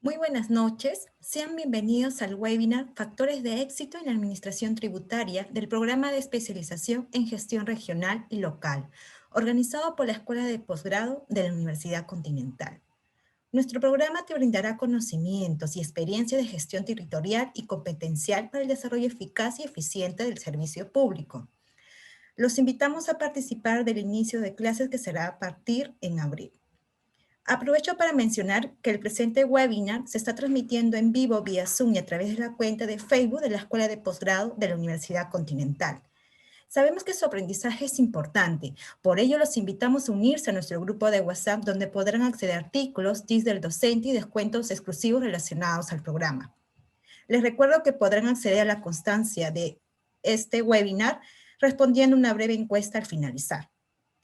Muy buenas noches, sean bienvenidos al webinar Factores de éxito en la Administración Tributaria del Programa de Especialización en Gestión Regional y Local, organizado por la Escuela de Posgrado de la Universidad Continental. Nuestro programa te brindará conocimientos y experiencia de gestión territorial y competencial para el desarrollo eficaz y eficiente del servicio público. Los invitamos a participar del inicio de clases que será a partir en abril. Aprovecho para mencionar que el presente webinar se está transmitiendo en vivo vía Zoom y a través de la cuenta de Facebook de la Escuela de Posgrado de la Universidad Continental. Sabemos que su aprendizaje es importante, por ello los invitamos a unirse a nuestro grupo de WhatsApp donde podrán acceder a artículos, tips del docente y descuentos exclusivos relacionados al programa. Les recuerdo que podrán acceder a la constancia de este webinar respondiendo una breve encuesta al finalizar.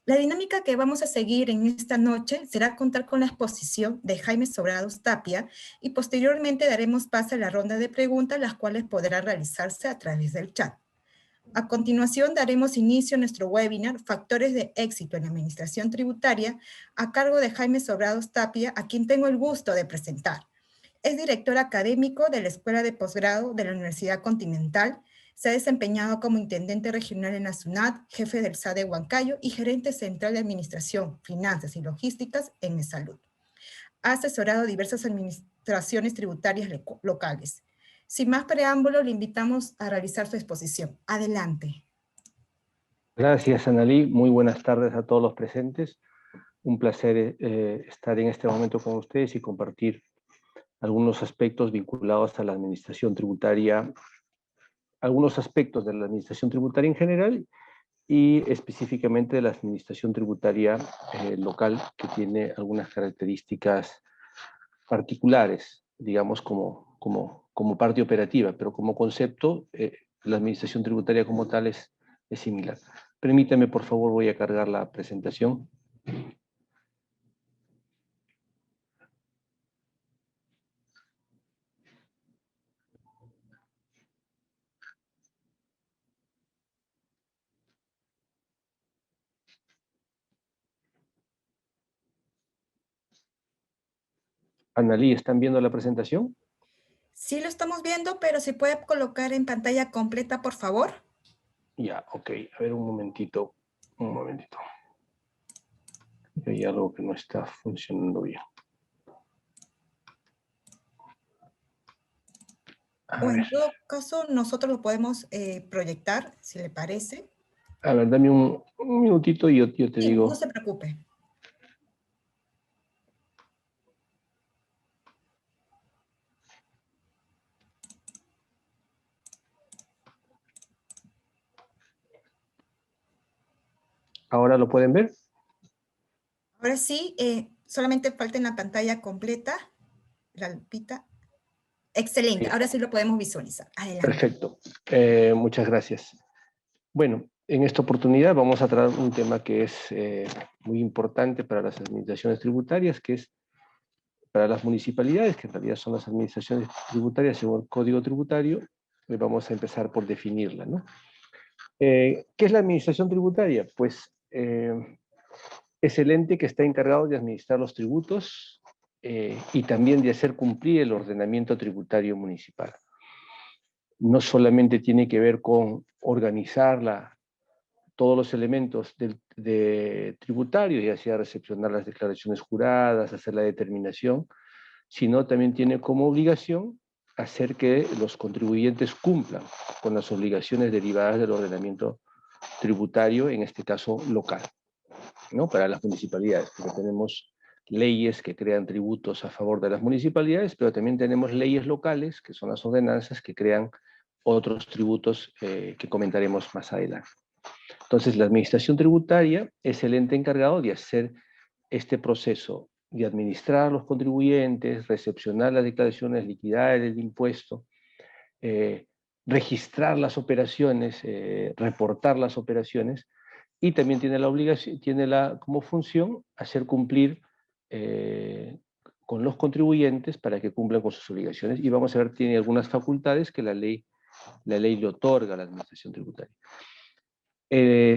La dinámica que vamos a seguir en esta noche será contar con la exposición de Jaime Sobrados Tapia y posteriormente daremos paso a la ronda de preguntas, las cuales podrán realizarse a través del chat. A continuación daremos inicio a nuestro webinar Factores de éxito en la Administración Tributaria a cargo de Jaime Sobrados Tapia, a quien tengo el gusto de presentar. Es director académico de la Escuela de Posgrado de la Universidad Continental. Se ha desempeñado como intendente regional en la SUNAT, jefe del SAD de Huancayo y gerente central de Administración, Finanzas y Logísticas en Salud. Ha asesorado diversas administraciones tributarias locales. Sin más preámbulo, le invitamos a realizar su exposición. Adelante. Gracias, Analí. Muy buenas tardes a todos los presentes. Un placer estar en este momento con ustedes y compartir algunos aspectos vinculados a la administración tributaria, algunos aspectos de la administración tributaria en general y específicamente de la administración tributaria local, que tiene algunas características particulares, digamos, como parte operativa, pero como concepto, la administración tributaria como tal es similar. Permítame, por favor, voy a cargar la presentación. Analí, ¿están viendo la presentación? Sí lo estamos viendo, pero si puede colocar en pantalla completa, por favor. Ya, ok. A ver, un momentito. Hay algo que no está funcionando bien. O en todo caso, nosotros lo podemos proyectar, si le parece. A ver, dame un minutito y yo te Sí, no digo. se preocupe. ¿Ahora lo pueden ver? Ahora sí, solamente falta en la pantalla completa, la lupita. Excelente, Sí, ahora sí lo podemos visualizar. Adelante. perfecto. Muchas gracias. Bueno, en esta oportunidad vamos a tratar un tema que es muy importante para las administraciones tributarias, que es para las municipalidades, que en realidad son las administraciones tributarias según el Código Tributario. Vamos a empezar por definirla, ¿no? ¿Qué es la administración tributaria? Pues es el ente que está encargado de administrar los tributos y también de hacer cumplir el ordenamiento tributario municipal. No solamente tiene que ver con organizar todos los elementos de tributario, ya sea recepcionar las declaraciones juradas, hacer la determinación, sino también tiene como obligación hacer que los contribuyentes cumplan con las obligaciones derivadas del ordenamiento tributario, en este caso local, ¿no? Para las municipalidades, porque tenemos leyes que crean tributos a favor de las municipalidades, pero también tenemos leyes locales, que son las ordenanzas, que crean otros tributos que comentaremos más adelante. Entonces, la administración tributaria es el ente encargado de hacer este proceso de administrar los contribuyentes, recepcionar las declaraciones, liquidar el impuesto, registrar las operaciones, reportar las operaciones, y también tiene la obligación, como función hacer cumplir con los contribuyentes para que cumplan con sus obligaciones. Y vamos a ver, tiene algunas facultades que la ley le otorga a la administración tributaria.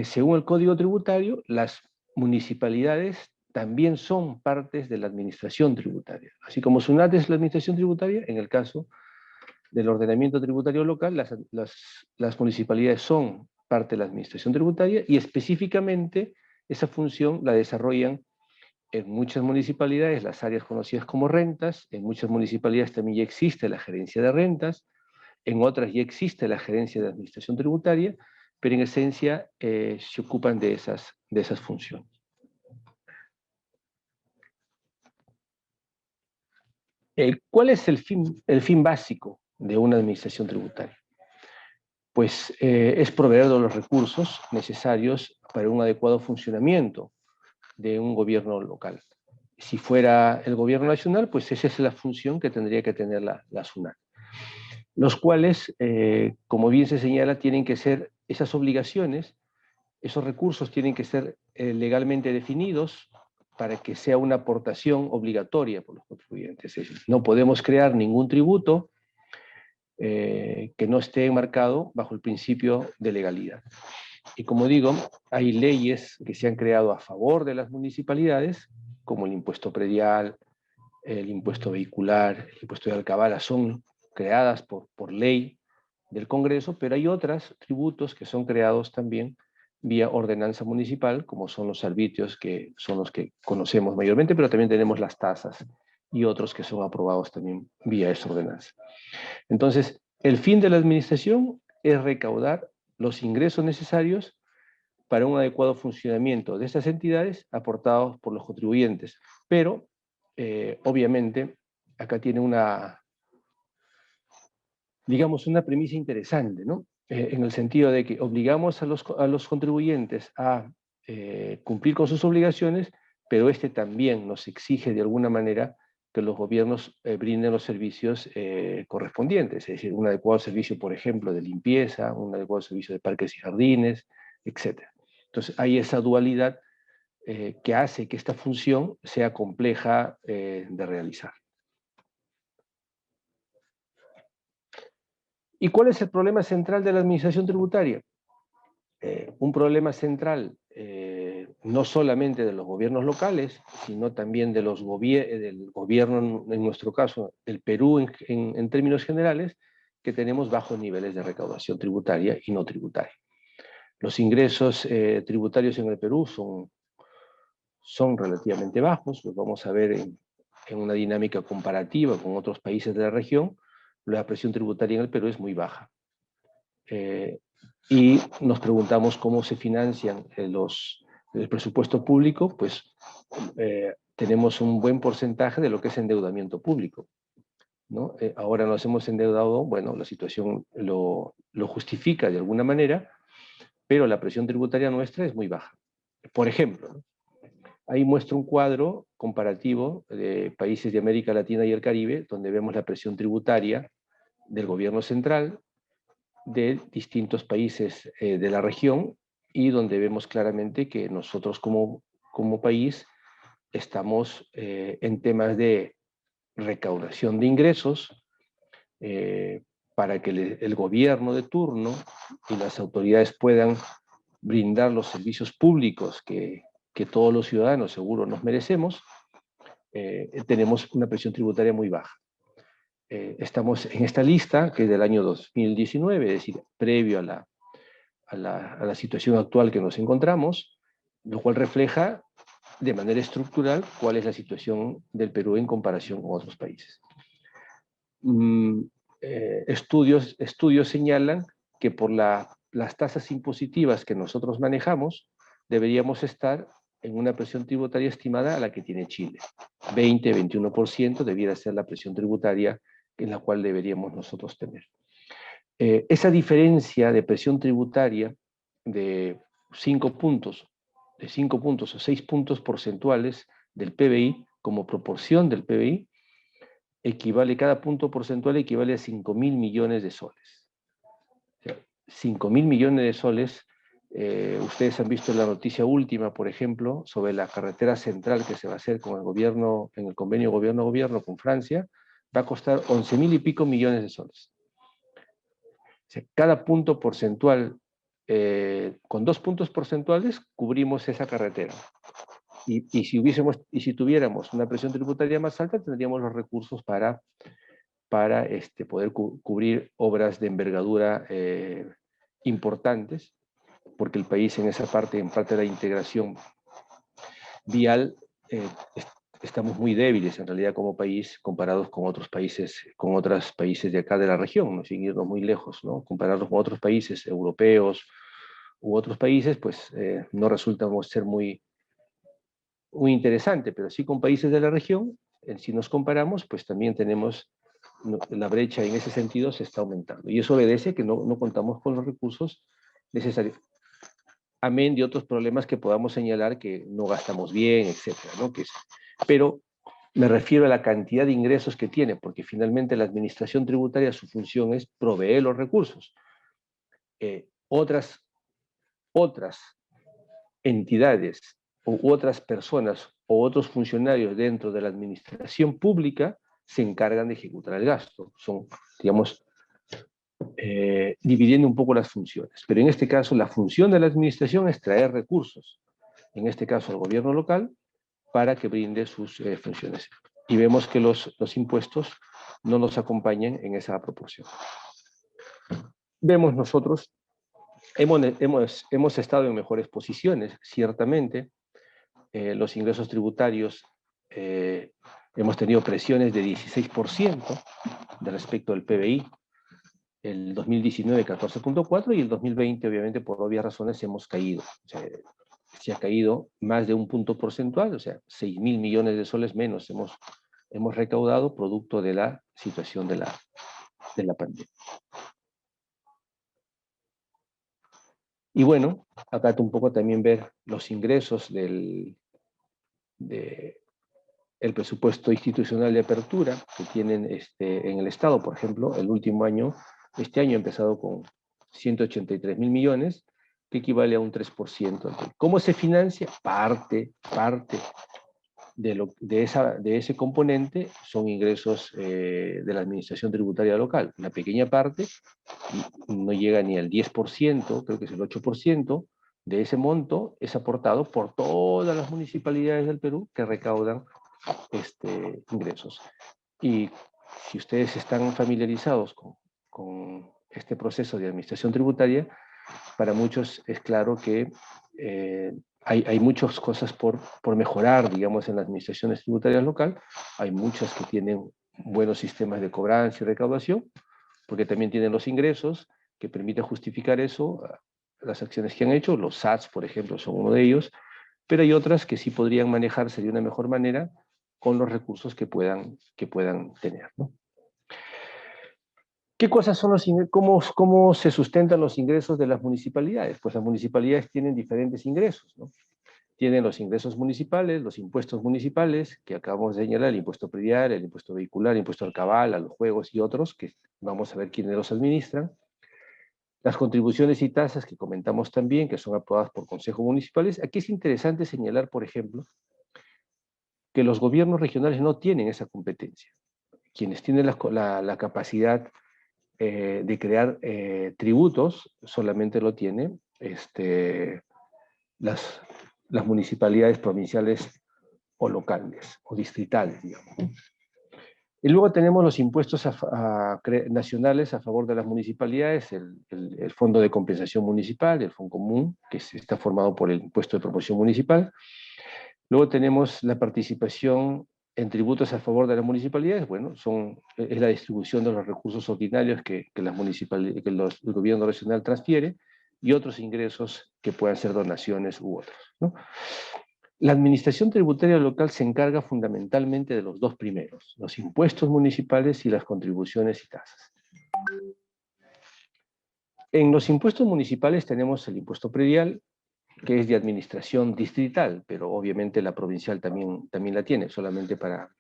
Según el Código Tributario, las municipalidades también son partes de la administración tributaria. Así como SUNAT es la administración tributaria, en el caso del ordenamiento tributario local, las municipalidades son parte de la administración tributaria y específicamente esa función la desarrollan en muchas municipalidades, las áreas conocidas como rentas, en muchas municipalidades también ya existe la gerencia de rentas, en otras ya existe la gerencia de administración tributaria, pero en esencia se ocupan de esas funciones. ¿Cuál es el fin básico de una administración tributaria? Pues es proveer de los recursos necesarios para un adecuado funcionamiento de un gobierno local. Si fuera el gobierno nacional, pues esa es la función que tendría que tener la SUNAT. Los cuales, como bien se señala, tienen que ser esas obligaciones, esos recursos tienen que ser legalmente definidos para que sea una aportación obligatoria por los contribuyentes. Es decir, no podemos crear ningún tributo que no esté enmarcado bajo el principio de legalidad. Y como digo, hay leyes que se han creado a favor de las municipalidades, como el impuesto predial, el impuesto vehicular, el impuesto de alcabala, son creadas por ley del Congreso, pero hay otros tributos que son creados también vía ordenanza municipal, como son los arbitrios, que son los que conocemos mayormente, pero también tenemos las tasas y otros que son aprobados también vía esa ordenanza. Entonces, el fin de la administración es recaudar los ingresos necesarios para un adecuado funcionamiento de estas entidades aportados por los contribuyentes. Pero, obviamente, acá tiene digamos, una premisa interesante, ¿no? En el sentido de que obligamos a los contribuyentes a cumplir con sus obligaciones, pero este también nos exige de alguna manera que los gobiernos brinden los servicios correspondientes, es decir, un adecuado servicio, por ejemplo, de limpieza, un adecuado servicio de parques y jardines, etc. Entonces, hay esa dualidad que hace que esta función sea compleja de realizar. ¿Y cuál es el problema central de la administración tributaria? Un problema central no solamente de los gobiernos locales, sino también del gobierno, en nuestro caso, el Perú en términos generales, que tenemos bajos niveles de recaudación tributaria y no tributaria. Los ingresos tributarios en el Perú son relativamente bajos, los vamos a ver en una dinámica comparativa con otros países de la región. La presión tributaria en el Perú es muy baja. Y nos preguntamos cómo se financian el presupuesto público, pues tenemos un buen porcentaje de lo que es endeudamiento público, ¿no? Ahora nos hemos endeudado, bueno, la situación lo justifica de alguna manera, pero la presión tributaria nuestra es muy baja. Por ejemplo, ¿no? Ahí muestro un cuadro comparativo de países de América Latina y el Caribe, donde vemos la presión tributaria del gobierno central, de distintos países de la región, y donde vemos claramente que nosotros como país estamos en temas de recaudación de ingresos para que el gobierno de turno y las autoridades puedan brindar los servicios públicos que todos los ciudadanos seguro nos merecemos. Tenemos una presión tributaria muy baja. Estamos en esta lista, que es del año 2019, es decir, previo a la situación actual que nos encontramos, lo cual refleja de manera estructural cuál es la situación del Perú en comparación con otros países. Estudios señalan que por las tasas impositivas que nosotros manejamos, deberíamos estar en una presión tributaria estimada a la que tiene Chile. 20-21% debiera ser la presión tributaria en la cual deberíamos nosotros tener. Esa diferencia de presión tributaria de 5 puntos o 6 puntos porcentuales del PBI como proporción del PBI, cada punto porcentual equivale a 5.000 millones de soles. O sea, 5.000 millones de soles, ustedes han visto la noticia última, por ejemplo, sobre la carretera central que se va a hacer con el gobierno, en el convenio gobierno-gobierno con Francia, va a costar 11.000 y pico millones de soles. O sea, cada punto porcentual, con 2 puntos porcentuales, cubrimos esa carretera. y si tuviéramos una presión tributaria más alta, tendríamos los recursos para poder cubrir obras de envergadura importantes, porque el país en esa parte, en parte de la integración vial, estamos muy débiles en realidad como país comparados con otros países de acá de la región, ¿no? Sin irnos muy lejos, ¿no? Compararnos con otros países europeos u otros países, pues no resulta ser muy interesante, pero sí con países de la región, si nos comparamos, pues también tenemos, la brecha en ese sentido se está aumentando. Y eso obedece que no contamos con los recursos necesarios, amén de otros problemas que podamos señalar que no gastamos bien, etcétera, ¿no? Pero me refiero a la cantidad de ingresos que tiene, porque finalmente la administración tributaria, su función es proveer los recursos. Otras entidades u otras personas o otros funcionarios dentro de la administración pública se encargan de ejecutar el gasto. Son, digamos, dividiendo un poco las funciones. Pero en este caso, la función de la administración es traer recursos, en este caso al gobierno local, para que brinde sus funciones. Y vemos que los impuestos no nos acompañan en esa proporción. Vemos nosotros, hemos estado en mejores posiciones, ciertamente. Los ingresos tributarios, hemos tenido presiones de 16% de respecto al PBI, el 2019 14.4 y el 2020 obviamente por obvias razones hemos caído. O sea, se ha caído más de un punto porcentual, o sea, 6.000 millones de soles menos hemos recaudado producto de la situación de la pandemia. Y bueno, acá un poco también ver los ingresos del presupuesto institucional de apertura que tienen en el Estado, por ejemplo, el último año, este año ha empezado con 183.000 millones, que equivale a un 3%. ¿Cómo se financia? Parte de ese componente son ingresos de la administración tributaria local. Una pequeña parte, no llega ni al 10%, creo que es el 8%, de ese monto es aportado por todas las municipalidades del Perú que recaudan ingresos. Y si ustedes están familiarizados con este proceso de administración tributaria, para muchos es claro que hay muchas cosas por mejorar, digamos, en las administraciones tributarias local. Hay muchas que tienen buenos sistemas de cobranza y recaudación, porque también tienen los ingresos que permiten justificar eso, las acciones que han hecho. Los SATs, por ejemplo, son uno de ellos, pero hay otras que sí podrían manejarse de una mejor manera con los recursos que puedan tener, ¿no? ¿Qué cosas son los ingresos? ¿Cómo se sustentan los ingresos de las municipalidades? Pues las municipalidades tienen diferentes ingresos, ¿no? Tienen los ingresos municipales, los impuestos municipales, que acabamos de señalar, el impuesto predial, el impuesto vehicular, el impuesto al cabal, a los juegos y otros, que vamos a ver quiénes los administran. Las contribuciones y tasas que comentamos también, que son aprobadas por consejos municipales. Aquí es interesante señalar, por ejemplo, que los gobiernos regionales no tienen esa competencia. Quienes tienen la capacidad de crear tributos solamente lo tienen las municipalidades provinciales o locales o distritales, digamos. Y luego tenemos los impuestos nacionales a favor de las municipalidades, el Fondo de Compensación Municipal, el Fondo Común, que está formado por el impuesto de promoción municipal. Luego tenemos la participación en tributos a favor de las municipalidades. Bueno, es la distribución de los recursos ordinarios que el gobierno regional transfiere, y otros ingresos que puedan ser donaciones u otros, ¿no? La administración tributaria local se encarga fundamentalmente de los dos primeros, los impuestos municipales y las contribuciones y tasas. En los impuestos municipales tenemos el impuesto predial, que es de administración distrital, pero obviamente la provincial también la tiene, solamente para,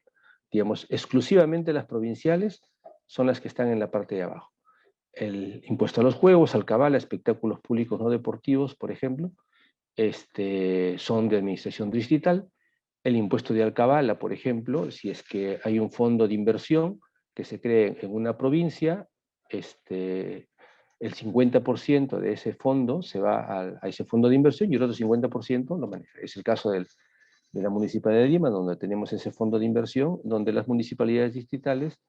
digamos, exclusivamente las provinciales son las que están en la parte de abajo. El impuesto a los juegos, al cabal, a espectáculos públicos no deportivos, por ejemplo, son de administración distrital. El impuesto de alcabala, por ejemplo, si es que hay un fondo de inversión que se cree en una provincia, el 50% de ese fondo se va a ese fondo de inversión y el otro 50% lo maneja. Es el caso del de la Municipalidad de Lima, donde tenemos ese fondo de inversión, donde las municipalidades distritales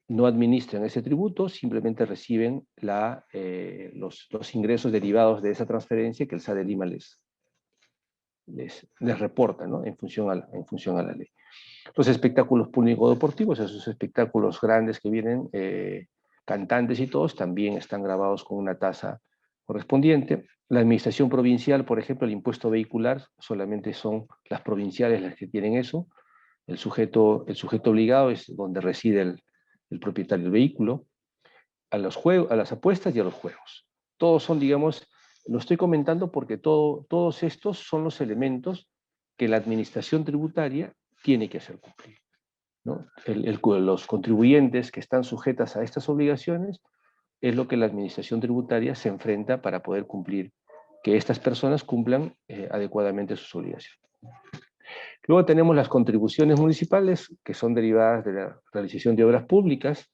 no administran ese tributo, simplemente reciben los ingresos derivados de esa transferencia que el SAD de Lima les reporta, ¿no? en función a la ley. Los espectáculos público-deportivos, esos espectáculos grandes que vienen, cantantes y todos, también están grabados con una tasa correspondiente. La administración provincial, por ejemplo, el impuesto vehicular, solamente son las provinciales las que tienen eso. El sujeto obligado es donde reside el propietario del vehículo. A las apuestas y a los juegos. Todos son, digamos, lo estoy comentando porque todos estos son los elementos que la administración tributaria tiene que hacer cumplir, ¿no? Los contribuyentes que están sujetas a estas obligaciones es lo que la administración tributaria se enfrenta para poder cumplir, que estas personas cumplan adecuadamente sus obligaciones. Luego tenemos las contribuciones municipales, que son derivadas de la realización de obras públicas,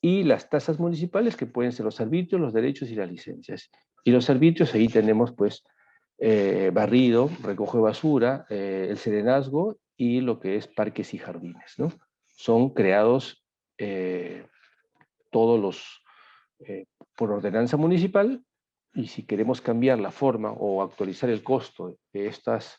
y las tasas municipales, que pueden ser los arbitrios, los derechos y las licencias. Y los arbitrios, ahí tenemos pues barrido, recoge basura, el serenazgo y lo que es parques y jardines, ¿no? Son creados todos por ordenanza municipal, y si queremos cambiar la forma o actualizar el costo de estos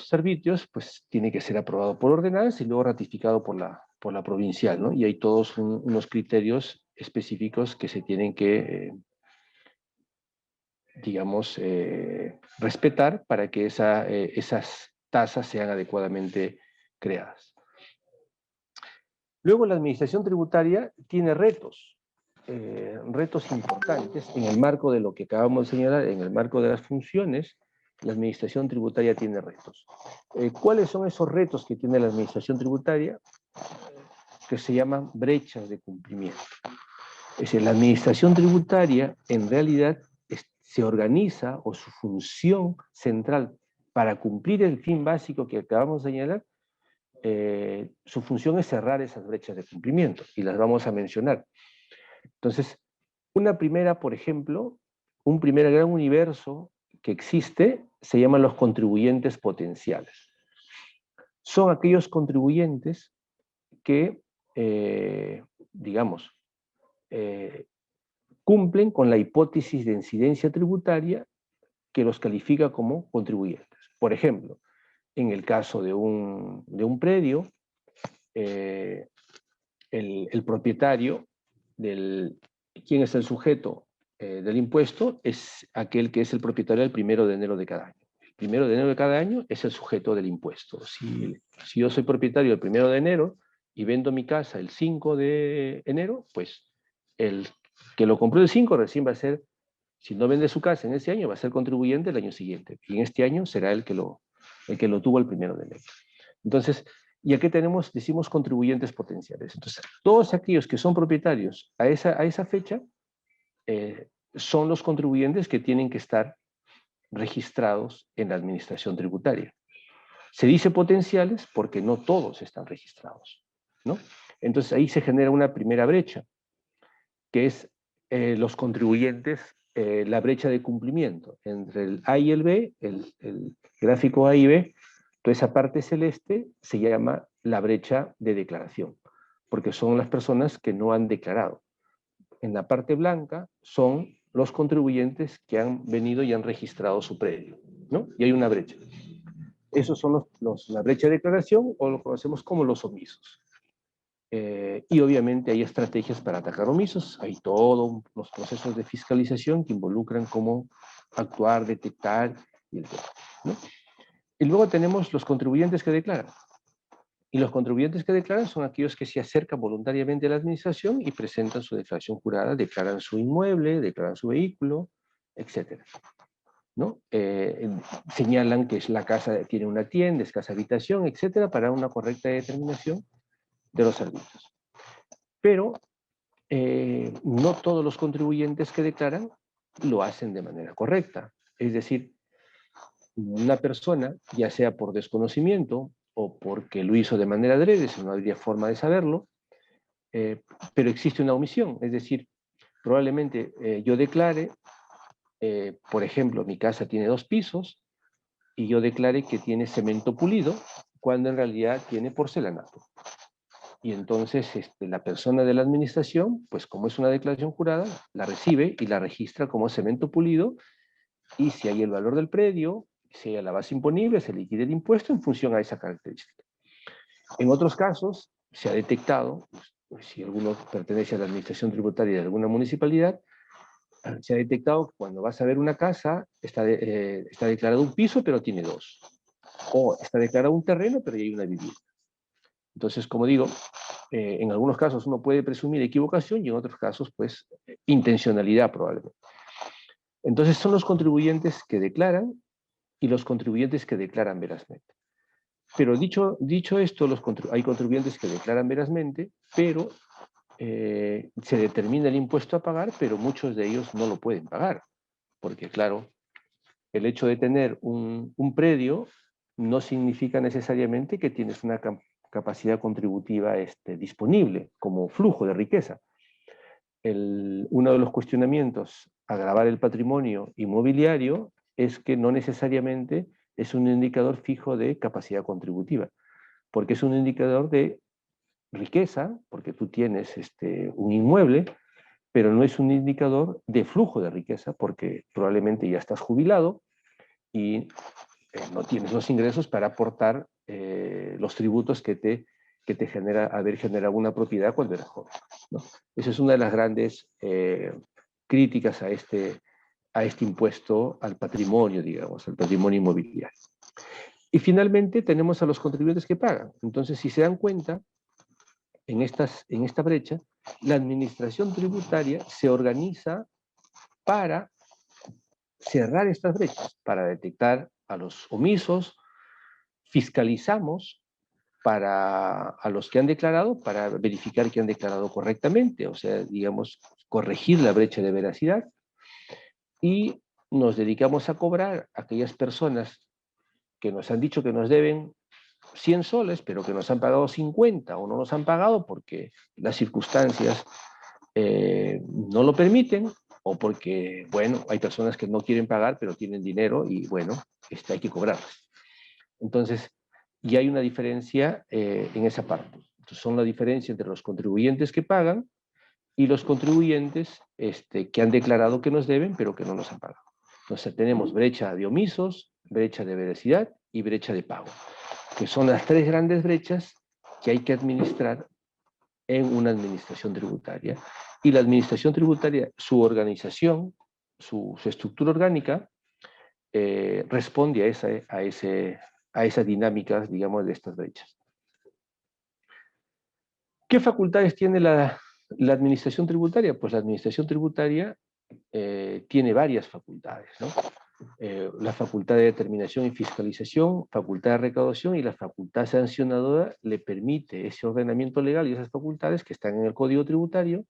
servicios, pues tiene que ser aprobado por ordenanza y luego ratificado por la provincial, ¿no? Y hay todos unos criterios específicos que se tienen que, digamos, respetar para que esas tasas sean adecuadamente creadas. Luego la administración tributaria tiene retos importantes en el marco de lo que acabamos de señalar, en el marco de las funciones. La administración tributaria tiene retos. ¿Cuáles son esos retos que tiene la administración tributaria? Que se llaman brechas de cumplimiento. Es decir, la administración tributaria en realidad se organiza, o su función central para cumplir el fin básico que acabamos de señalar, su función es cerrar esas brechas de cumplimiento, y las vamos a mencionar. Entonces, por ejemplo, un primer gran universo que existe se llaman los contribuyentes potenciales. Son aquellos contribuyentes que, digamos, cumplen con la hipótesis de incidencia tributaria que los califica como contribuyentes. Por ejemplo, en el caso de un predio, el propietario, ¿quién es el sujeto del impuesto? Es aquel que es el propietario el 1 de enero de cada año. El 1 de enero de cada año es el sujeto del impuesto. Si yo soy propietario el 1 de enero y vendo mi casa el 5 de enero, pues el que lo compró el 5 recién va a ser, si no vende su casa en ese año, va a ser contribuyente el año siguiente. Y en este año será el que lo tuvo el 1 de enero. Entonces, y aquí decimos contribuyentes potenciales. Entonces, todos aquellos que son propietarios a esa fecha son los contribuyentes que tienen que estar registrados en la administración tributaria. Se dice potenciales porque no todos están registrados, ¿no? Entonces ahí se genera una primera brecha, que es los contribuyentes, la brecha de cumplimiento entre el A y el B, el gráfico A y B. Toda esa parte celeste se llama la brecha de declaración, porque son las personas que no han declarado. En la parte blanca son los contribuyentes que han venido y han registrado su predio, ¿no? Y hay una brecha. Esos son la brecha de declaración, o lo conocemos como los omisos. Y obviamente hay estrategias para atacar omisos, hay todos los procesos de fiscalización que involucran cómo actuar, detectar, ¿no? Y luego tenemos los contribuyentes que declaran. Y los contribuyentes que declaran son aquellos que se acercan voluntariamente a la administración y presentan su declaración jurada, declaran su inmueble, declaran su vehículo, etc., ¿no? Señalan que la casa tiene una tienda, es casa habitación, etc., para una correcta determinación de los servicios. Pero no todos los contribuyentes que declaran lo hacen de manera correcta. Es decir, una persona, ya sea por desconocimiento o porque lo hizo de manera adrede, si no habría forma de saberlo, pero existe una omisión. Es decir, probablemente yo declare, por ejemplo, mi casa tiene 2 pisos, y yo declare que tiene cemento pulido cuando en realidad tiene porcelanato. Y entonces la persona de la administración, pues como es una declaración jurada, la recibe y la registra como cemento pulido, y si hay el valor del predio, si hay la base imponible, se liquida el impuesto en función a esa característica. En otros casos, se ha detectado, pues, si alguno pertenece a la administración tributaria de alguna municipalidad, se ha detectado que cuando vas a ver una casa, está declarado un piso, pero tiene dos. O está declarado un terreno, pero ya hay una vivienda. Entonces, como digo, en algunos casos uno puede presumir equivocación y en otros casos, pues, intencionalidad probablemente. Entonces, son los contribuyentes que declaran y los contribuyentes que declaran verazmente. Pero dicho esto, hay contribuyentes que declaran verazmente, pero se determina el impuesto a pagar, pero muchos de ellos no lo pueden pagar. Porque, claro, el hecho de tener un predio no significa necesariamente que tienes una capacidad contributiva disponible como flujo de riqueza. Uno de los cuestionamientos a gravar el patrimonio inmobiliario es que no necesariamente es un indicador fijo de capacidad contributiva, porque es un indicador de riqueza, porque tú tienes un inmueble, pero no es un indicador de flujo de riqueza, porque probablemente ya estás jubilado y no tienes los ingresos para aportar los tributos que te genera haber generado una propiedad cuando eras joven, ¿no? Esa es una de las grandes críticas a este impuesto al patrimonio, digamos, al patrimonio inmobiliario. Y finalmente tenemos a los contribuyentes que pagan. Entonces, si se dan cuenta, en esta brecha, la administración tributaria se organiza para cerrar estas brechas, para detectar a los omisos, fiscalizamos a los que han declarado para verificar que han declarado correctamente, o sea, digamos, corregir la brecha de veracidad, y nos dedicamos a cobrar a aquellas personas que nos han dicho que nos deben 100 soles, pero que nos han pagado 50 o no nos han pagado porque las circunstancias no lo permiten, o porque, bueno, hay personas que no quieren pagar pero tienen dinero y, bueno, hay que cobrarlas. Entonces, y hay una diferencia en esa parte. Entonces, son la diferencia entre los contribuyentes que pagan y los contribuyentes que han declarado que nos deben, pero que no nos han pagado. Entonces, tenemos brecha de omisos, brecha de veracidad y brecha de pago, que son las tres grandes brechas que hay que administrar en una administración tributaria. Y la administración tributaria, su organización, su estructura orgánica, responde a esas dinámicas, digamos, de estas brechas. ¿Qué facultades tiene la administración tributaria? Pues la administración tributaria tiene varias facultades, ¿no? La facultad de determinación y fiscalización, facultad de recaudación y la facultad sancionadora le permite ese ordenamiento legal y esas facultades que están en el Código Tributario,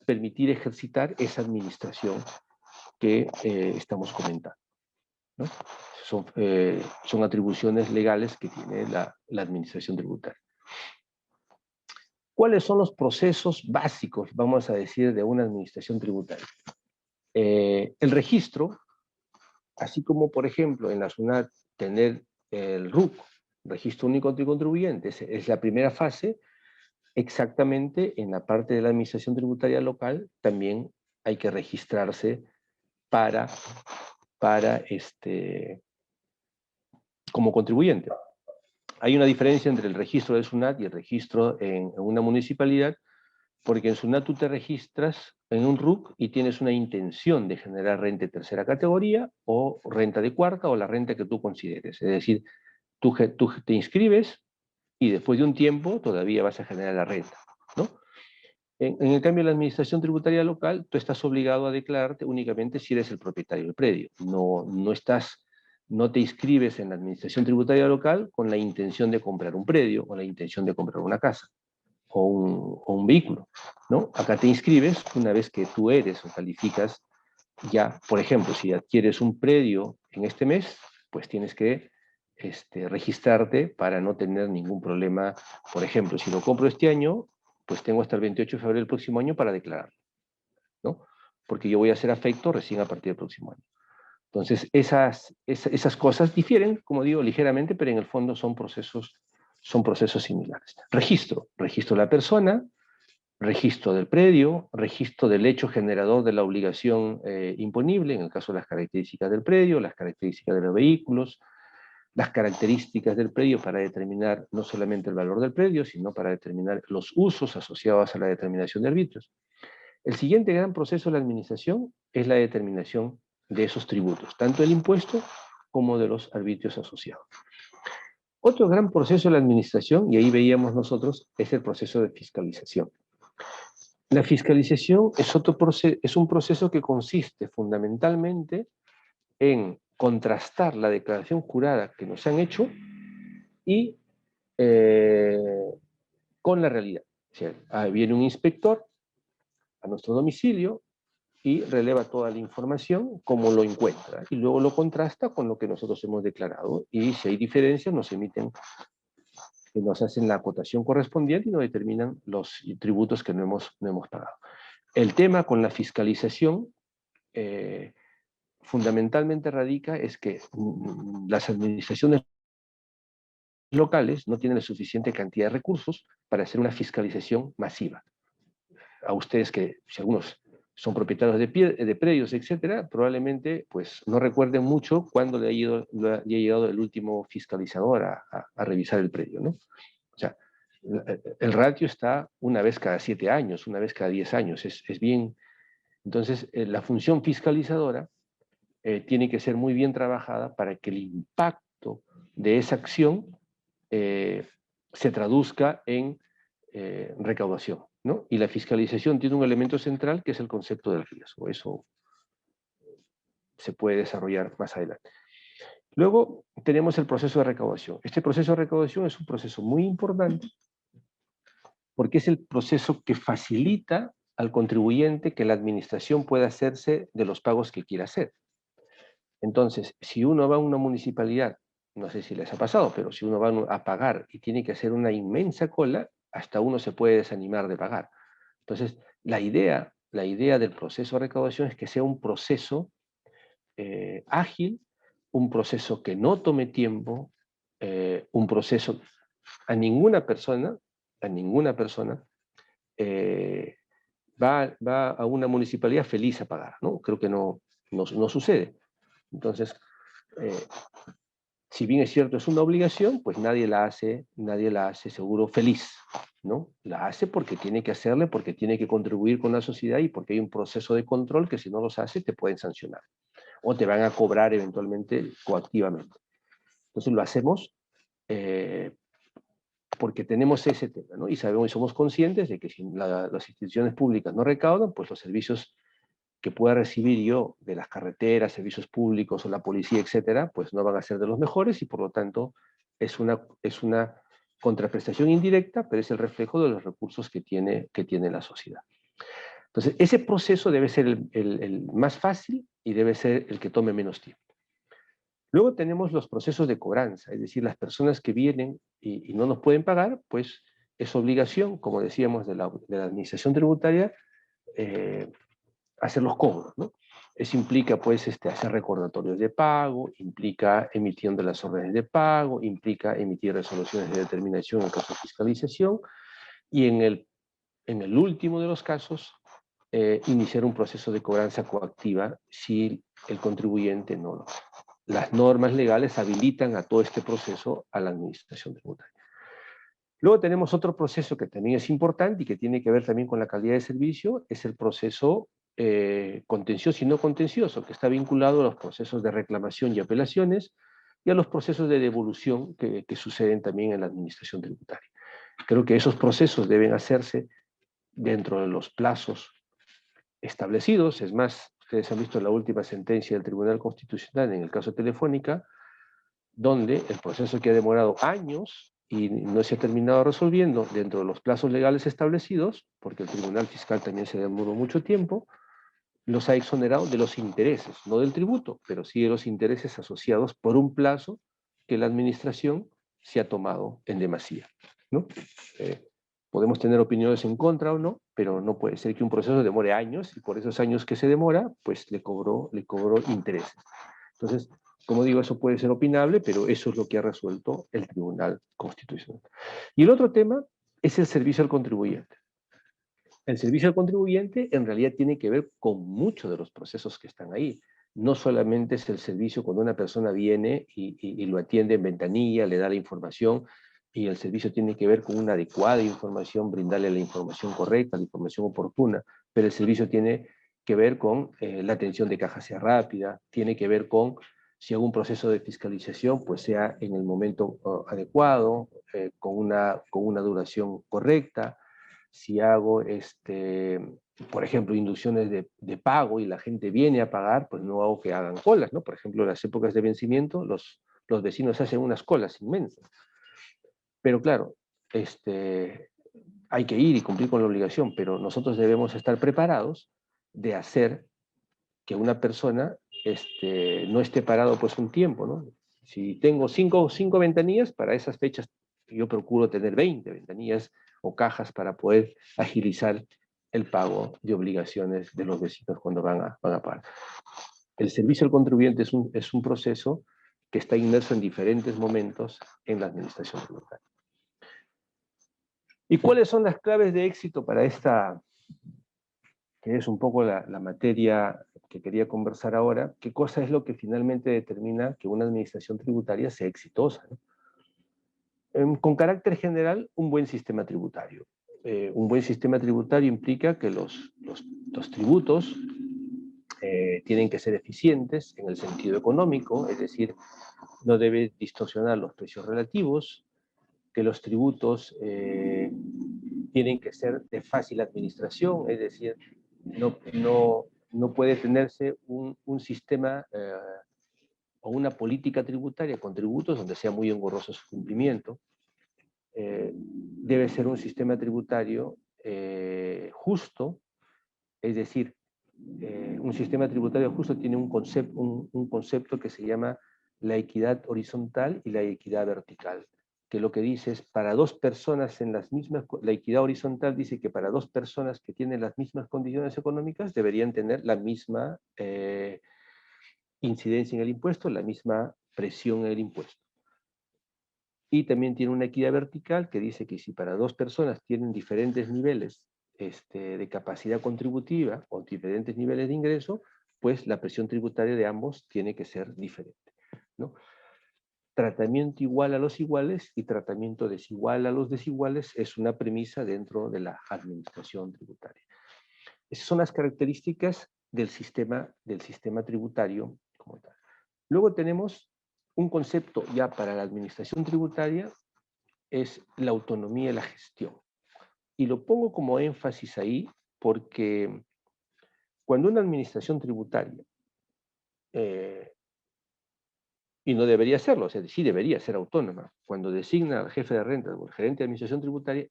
permitir ejercitar esa administración que estamos comentando, ¿no? Son atribuciones legales que tiene la administración tributaria. ¿Cuáles son los procesos básicos, vamos a decir, de una administración tributaria? El registro, así como, por ejemplo, en la SUNAT tener el RUC, Registro Único de Contribuyentes, es la primera fase. Exactamente en la parte de la administración tributaria local también hay que registrarse como contribuyente. Hay una diferencia entre el registro del SUNAT y el registro en una municipalidad, porque en SUNAT tú te registras en un RUC y tienes una intención de generar renta de tercera categoría o renta de cuarta o la renta que tú consideres. Es decir, tú te inscribes y después de un tiempo todavía vas a generar la renta, ¿no? En el cambio, en la administración tributaria local, tú estás obligado a declararte únicamente si eres el propietario del predio. No te inscribes en la administración tributaria local con la intención de comprar un predio o la intención de comprar una casa o un vehículo, ¿no? Acá te inscribes una vez que tú eres o calificas ya. Por ejemplo, si adquieres un predio en este mes, pues tienes que registrarte para no tener ningún problema. Por ejemplo, si lo compro este año, pues tengo hasta el 28 de febrero del próximo año para declarar, ¿no? Porque yo voy a hacer afecto recién a partir del próximo año. Entonces, esas cosas difieren, como digo, ligeramente, pero en el fondo son procesos similares. Registro de la persona, registro del predio, registro del hecho generador de la obligación imponible, en el caso de las características del predio, las características de los vehículos, las características del predio para determinar no solamente el valor del predio, sino para determinar los usos asociados a la determinación de arbitrios. El siguiente gran proceso de la administración es la determinación de esos tributos, tanto del impuesto como de los arbitrios asociados. Otro gran proceso de la administración, y ahí veíamos nosotros, es el proceso de fiscalización. La fiscalización es un proceso que consiste fundamentalmente en contrastar la declaración jurada que nos han hecho y con la realidad. O sea, viene un inspector a nuestro domicilio y releva toda la información como lo encuentra y luego lo contrasta con lo que nosotros hemos declarado y si hay diferencias nos hacen la acotación correspondiente y nos determinan los tributos que no hemos pagado. El tema con la fiscalización fundamentalmente radica es que las administraciones locales no tienen la suficiente cantidad de recursos para hacer una fiscalización masiva. A ustedes que, si algunos son propietarios de predios, etcétera, probablemente pues, no recuerden mucho cuándo le ha llegado el último fiscalizador a revisar el predio, ¿no? O sea, el ratio está una vez cada 7 años, una vez cada 10 años, es bien. Entonces, la función fiscalizadora tiene que ser muy bien trabajada para que el impacto de esa acción se traduzca en recaudación, ¿no? Y la fiscalización tiene un elemento central que es el concepto del riesgo. Eso se puede desarrollar más adelante. Luego tenemos el proceso de recaudación. Este proceso de recaudación es un proceso muy importante porque es el proceso que facilita al contribuyente que la administración pueda hacerse de los pagos que quiera hacer. Entonces, si uno va a una municipalidad, no sé si les ha pasado, pero si uno va a pagar y tiene que hacer una inmensa cola, hasta uno se puede desanimar de pagar. Entonces, la idea del proceso de recaudación es que sea un proceso ágil, un proceso que no tome tiempo, un proceso a ninguna persona va a una municipalidad feliz a pagar, ¿no? Creo que no sucede. Entonces, si bien es cierto, es una obligación, pues nadie la hace seguro feliz, ¿no? La hace porque tiene que hacerle, porque tiene que contribuir con la sociedad y porque hay un proceso de control que si no los hace te pueden sancionar o te van a cobrar eventualmente coactivamente. Entonces lo hacemos porque tenemos ese tema, ¿no? Y sabemos y somos conscientes de que si las instituciones públicas no recaudan, pues los servicios que pueda recibir yo de las carreteras, servicios públicos o la policía, etcétera, pues no van a ser de los mejores y por lo tanto es una contraprestación indirecta, pero es el reflejo de los recursos que tiene la sociedad. Entonces, ese proceso debe ser el más fácil y debe ser el que tome menos tiempo. Luego tenemos los procesos de cobranza, es decir, las personas que vienen y no nos pueden pagar, pues es obligación, como decíamos, de la administración tributaria, hacer los cobros, ¿no? Eso implica, pues, hacer recordatorios de pago, implica emitiendo las órdenes de pago, implica emitir resoluciones de determinación en caso de fiscalización, y en el último de los casos, iniciar un proceso de cobranza coactiva si el contribuyente no lo hace. Las normas legales habilitan a todo este proceso a la administración tributaria. Luego tenemos otro proceso que también es importante y que tiene que ver también con la calidad de servicio, es el proceso contencioso y no contencioso, que está vinculado a los procesos de reclamación y apelaciones y a los procesos de devolución que suceden también en la administración tributaria. Creo que esos procesos deben hacerse dentro de los plazos establecidos. Es más, ustedes han visto la última sentencia del Tribunal Constitucional en el caso Telefónica, donde el proceso que ha demorado años y no se ha terminado resolviendo dentro de los plazos legales establecidos, porque el Tribunal Fiscal también se demoró mucho tiempo, los ha exonerado de los intereses, no del tributo, pero sí de los intereses asociados por un plazo que la administración se ha tomado en demasía, ¿no? Podemos tener opiniones en contra o no, pero no puede ser que un proceso demore años y por esos años que se demora, pues le cobró intereses. Entonces, como digo, eso puede ser opinable, pero eso es lo que ha resuelto el Tribunal Constitucional. Y el otro tema es el servicio al contribuyente. El servicio al contribuyente en realidad tiene que ver con muchos de los procesos que están ahí. No solamente es el servicio cuando una persona viene y lo atiende en ventanilla, le da la información, y el servicio tiene que ver con una adecuada información, brindarle la información correcta, la información oportuna, pero el servicio tiene que ver con la atención de caja sea rápida, tiene que ver con si hago un proceso de fiscalización, pues sea en el momento adecuado, con una duración correcta. Si hago, por ejemplo, inducciones de pago y la gente viene a pagar, pues no hago que hagan colas, ¿no? Por ejemplo, en las épocas de vencimiento, los vecinos hacen unas colas inmensas. Pero claro, hay que ir y cumplir con la obligación, pero nosotros debemos estar preparados de hacer que una persona no esté parado pues un tiempo, ¿no? Si tengo cinco ventanillas, para esas fechas yo procuro tener 20 ventanillas o cajas para poder agilizar el pago de obligaciones de los vecinos cuando van a pagar. El servicio al contribuyente es un proceso que está inmerso en diferentes momentos en la administración tributaria. ¿Y cuáles son las claves de éxito para esta, que es un poco la materia que quería conversar ahora? ¿Qué cosa es lo que finalmente determina que una administración tributaria sea exitosa, ¿no? Con carácter general, un buen sistema tributario. Un buen sistema tributario implica que los tributos tienen que ser eficientes en el sentido económico, es decir, no debe distorsionar los precios relativos, que los tributos tienen que ser de fácil administración, es decir, no puede tenerse un sistema o una política tributaria con tributos donde sea muy engorroso su cumplimiento. Debe ser un sistema tributario justo, es decir, un sistema tributario justo tiene un concepto que se llama la equidad horizontal y la equidad vertical, que lo que dice es para dos personas en las mismas, la equidad horizontal dice que para dos personas que tienen las mismas condiciones económicas deberían tener la misma incidencia en el impuesto, la misma presión en el impuesto. Y también tiene una equidad vertical que dice que si para dos personas tienen diferentes niveles de capacidad contributiva o diferentes niveles de ingreso, pues la presión tributaria de ambos tiene que ser diferente, ¿no? Tratamiento igual a los iguales y tratamiento desigual a los desiguales es una premisa dentro de la administración tributaria. Esas son las características del sistema tributario como tal. Luego tenemos un concepto ya para la administración tributaria, es la autonomía de la gestión. Y lo pongo como énfasis ahí porque cuando una administración tributaria, y no debería serlo, o sea, sí debería ser autónoma, cuando designa al jefe de rentas o el gerente de administración tributaria,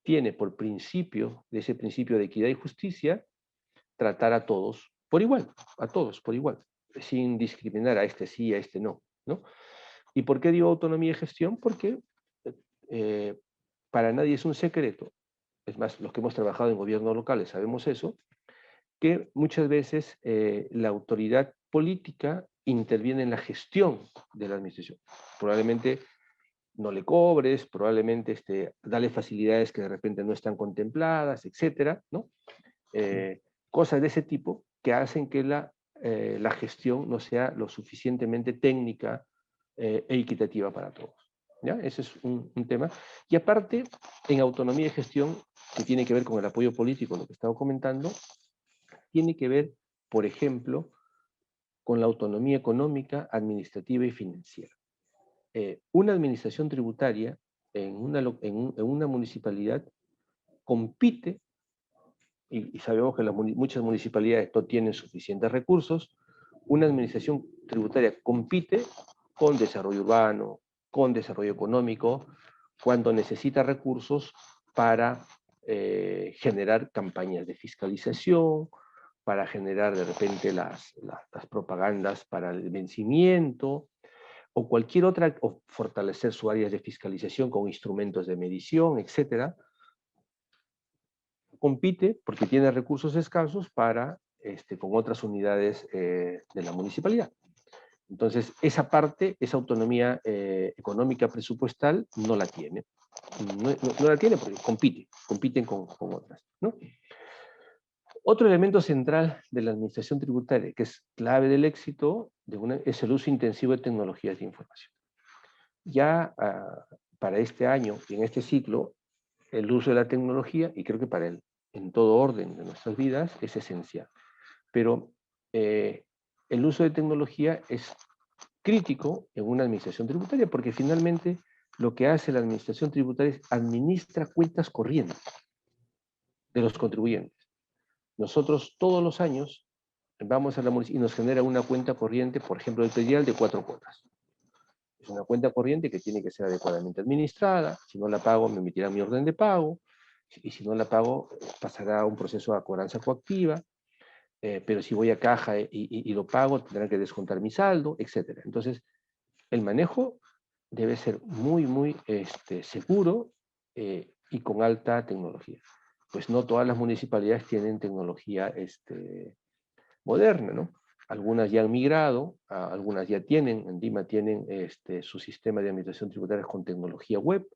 tiene por principio, de ese principio de equidad y justicia, tratar a todos por igual, sin discriminar a este sí, a este no, ¿no? ¿Y por qué digo autonomía de gestión? Porque para nadie es un secreto, es más, los que hemos trabajado en gobiernos locales sabemos eso, que muchas veces la autoridad política interviene en la gestión de la administración. Probablemente no le cobres, probablemente dale facilidades que de repente no están contempladas, etcétera, ¿no? Cosas de ese tipo que hacen que la gestión no sea lo suficientemente técnica e equitativa para todos. ¿Ya? Ese es un tema. Y aparte, en autonomía de gestión, que tiene que ver con el apoyo político, lo que estaba comentando, tiene que ver, por ejemplo, con la autonomía económica, administrativa y financiera. Una administración tributaria en una municipalidad compite, y sabemos que muchas municipalidades no tienen suficientes recursos, una administración tributaria compite con desarrollo urbano, con desarrollo económico, cuando necesita recursos para generar campañas de fiscalización, para generar de repente las propagandas para el vencimiento, o cualquier otra, o fortalecer sus áreas de fiscalización con instrumentos de medición, etcétera. Compite porque tiene recursos escasos para, con otras unidades de la municipalidad. Entonces, esa parte, esa autonomía económica presupuestal, no la tiene. No la tiene porque compiten con otras, ¿no? Otro elemento central de la administración tributaria, que es clave del éxito, es el uso intensivo de tecnologías de información. Ya para este año y en este ciclo, el uso de la tecnología, y creo que en todo orden de nuestras vidas, es esencial. Pero el uso de tecnología es crítico en una administración tributaria, porque finalmente lo que hace la administración tributaria es administra cuentas corrientes de los contribuyentes. Nosotros todos los años vamos a la municipalidad y nos genera una cuenta corriente, por ejemplo, el predial de 4 cuotas. Es una cuenta corriente que tiene que ser adecuadamente administrada. Si no la pago, me emitirán mi orden de pago. Y si no la pago, pasará a un proceso de cobranza coactiva. Pero si voy a caja y lo pago, tendrán que descontar mi saldo, etc. Entonces, el manejo debe ser muy, muy seguro y con alta tecnología. Pues no todas las municipalidades tienen tecnología moderna, ¿no? Algunas ya han migrado, algunas ya tienen, en Lima tienen su sistema de administración tributaria con tecnología web,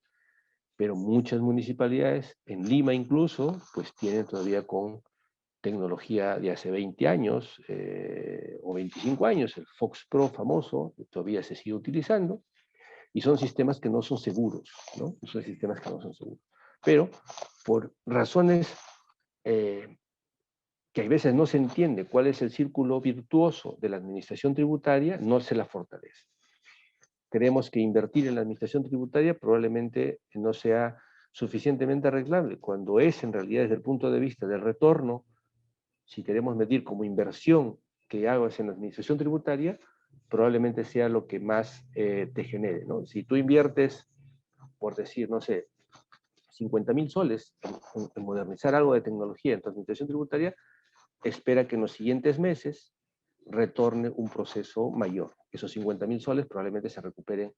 pero muchas municipalidades, en Lima incluso, pues tienen todavía con tecnología de hace 20 años o 25 años, el Fox Pro famoso, todavía se sigue utilizando, y son sistemas que no son seguros, ¿no? Son sistemas que no son seguros. Pero por razones que a veces no se entiende cuál es el círculo virtuoso de la administración tributaria, no se la fortalece. Creemos que invertir en la administración tributaria probablemente no sea suficientemente arreglable, cuando es en realidad desde el punto de vista del retorno, si queremos medir como inversión que hagas en la administración tributaria, probablemente sea lo que más te genere, ¿no? Si tú inviertes, por decir, no sé, 50.000 soles en modernizar algo de tecnología en tu administración tributaria, espera que en los siguientes meses retorne un proceso mayor. Esos 50.000 soles probablemente se recuperen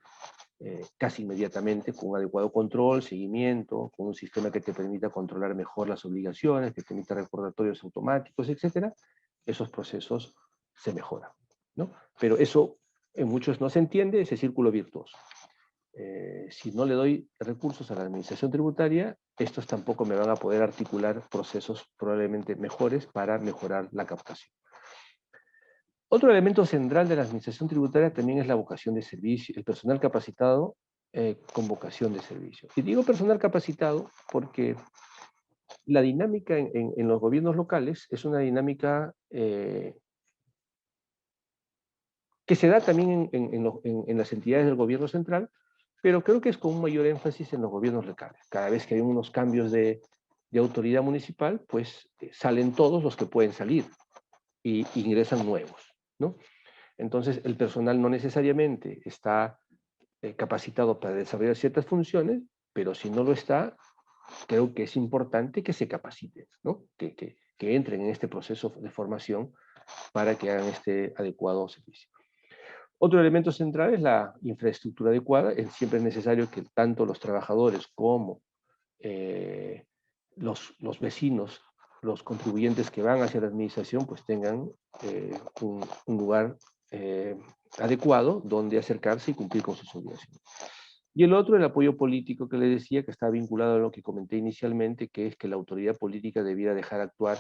casi inmediatamente con un adecuado control, seguimiento, con un sistema que te permita controlar mejor las obligaciones, que te permita recordatorios automáticos, etc. Esos procesos se mejoran, ¿no? Pero eso en muchos no se entiende, ese círculo virtuoso. Si no le doy recursos a la administración tributaria, estos tampoco me van a poder articular procesos probablemente mejores para mejorar la captación. Otro elemento central de la administración tributaria también es la vocación de servicio, el personal capacitado con vocación de servicio. Y digo personal capacitado porque la dinámica en los gobiernos locales es una dinámica que se da también en las entidades del gobierno central, pero creo que es con un mayor énfasis en los gobiernos locales. Cada vez que hay unos cambios de autoridad municipal, pues salen todos los que pueden salir y ingresan nuevos, ¿no? Entonces, el personal no necesariamente está capacitado para desarrollar ciertas funciones, pero si no lo está, creo que es importante que se capaciten, ¿no? Que entren en este proceso de formación para que hagan este adecuado servicio. Otro elemento central es la infraestructura adecuada. Siempre es necesario que tanto los trabajadores como los vecinos, los contribuyentes que van hacia la administración, pues tengan un lugar adecuado donde acercarse y cumplir con sus obligaciones. Y el otro, el apoyo político que le decía, que está vinculado a lo que comenté inicialmente, que es que la autoridad política debiera dejar actuar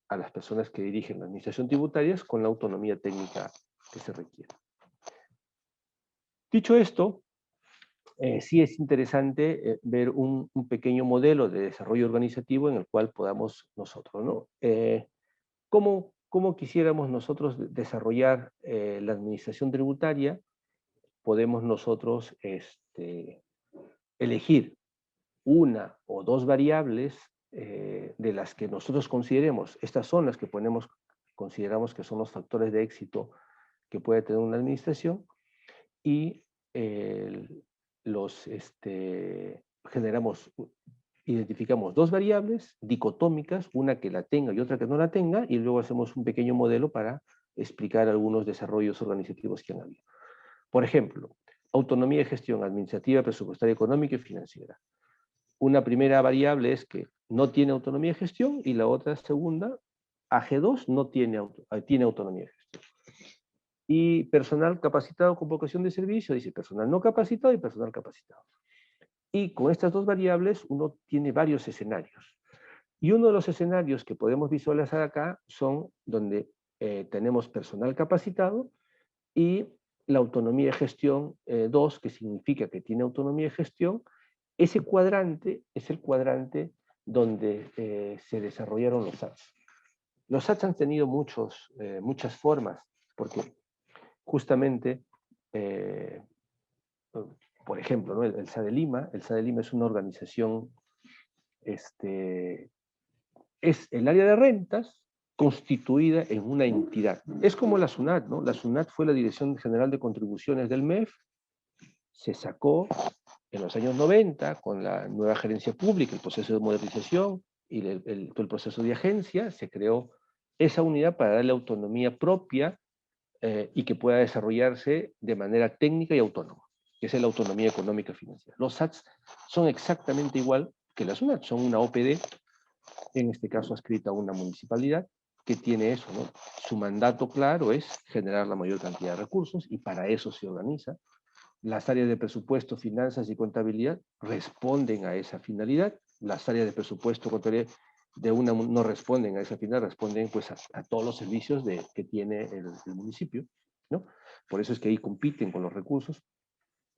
a las personas que dirigen la administración tributaria con la autonomía técnica que se requiere. Dicho esto, sí es interesante ver un pequeño modelo de desarrollo organizativo en el cual podamos nosotros, ¿no? ¿Cómo quisiéramos nosotros desarrollar la administración tributaria? Podemos nosotros elegir una o dos variables de las que nosotros consideremos, estas son las que consideramos que son los factores de éxito que puede tener una administración, y identificamos dos variables dicotómicas, una que la tenga y otra que no la tenga, y luego hacemos un pequeño modelo para explicar algunos desarrollos organizativos que han habido. Por ejemplo, autonomía de gestión administrativa, presupuestaria, económica y financiera. Una primera variable es que no tiene autonomía de gestión, y la otra segunda, AG2, no tiene autonomía de gestión. Y personal capacitado con vocación de servicio, dice personal no capacitado y personal capacitado. Y con estas dos variables uno tiene varios escenarios. Y uno de los escenarios que podemos visualizar acá son donde tenemos personal capacitado y la autonomía de gestión 2, que significa que tiene autonomía de gestión. Ese cuadrante es el cuadrante donde se desarrollaron los SATs. Los SATs han tenido muchas formas, porque justamente, por ejemplo, ¿no? el SAT de Lima, el SAT de Lima es una organización, es el área de rentas constituida en una entidad. Es como la SUNAT, ¿no? La SUNAT fue la Dirección General de Contribuciones del MEF, se sacó en los años 90 con la nueva gerencia pública, el proceso de modernización y todo el proceso de agencia, se creó esa unidad para darle autonomía propia y que pueda desarrollarse de manera técnica y autónoma, que es la autonomía económica financiera. Los SATs son exactamente igual que las SUNAT, son una OPD, en este caso adscrita a una municipalidad, que tiene eso, ¿no? Su mandato claro es generar la mayor cantidad de recursos y para eso se organiza. Las áreas de presupuesto, finanzas y contabilidad responden a esa finalidad. Las áreas de presupuesto, contabilidad de una no responden a esa finalidad, responden pues a todos los servicios que tiene el municipio, ¿no? Por eso es que ahí compiten con los recursos.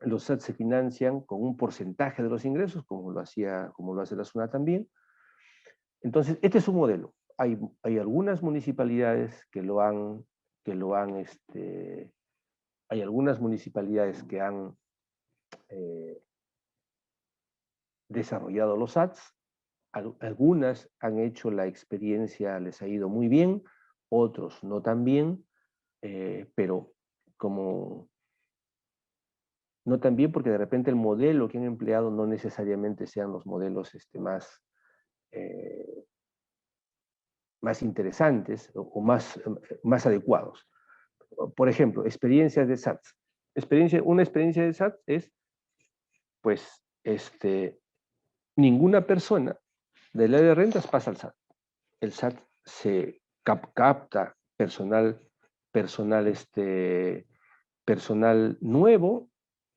Los SAT se financian con un porcentaje de los ingresos, como lo hace la SUNAT también. Entonces, este es un modelo. Hay algunas municipalidades hay algunas municipalidades que han desarrollado los SATs, algunas han hecho la experiencia, les ha ido muy bien, otros no tan bien, pero como no tan bien porque de repente el modelo que han empleado no necesariamente sean los modelos más interesantes o más adecuados. Por ejemplo, experiencias de SATs. Una experiencia de SAT es, pues, ninguna persona del área de rentas pasa al SAT. El SAT se capta personal nuevo,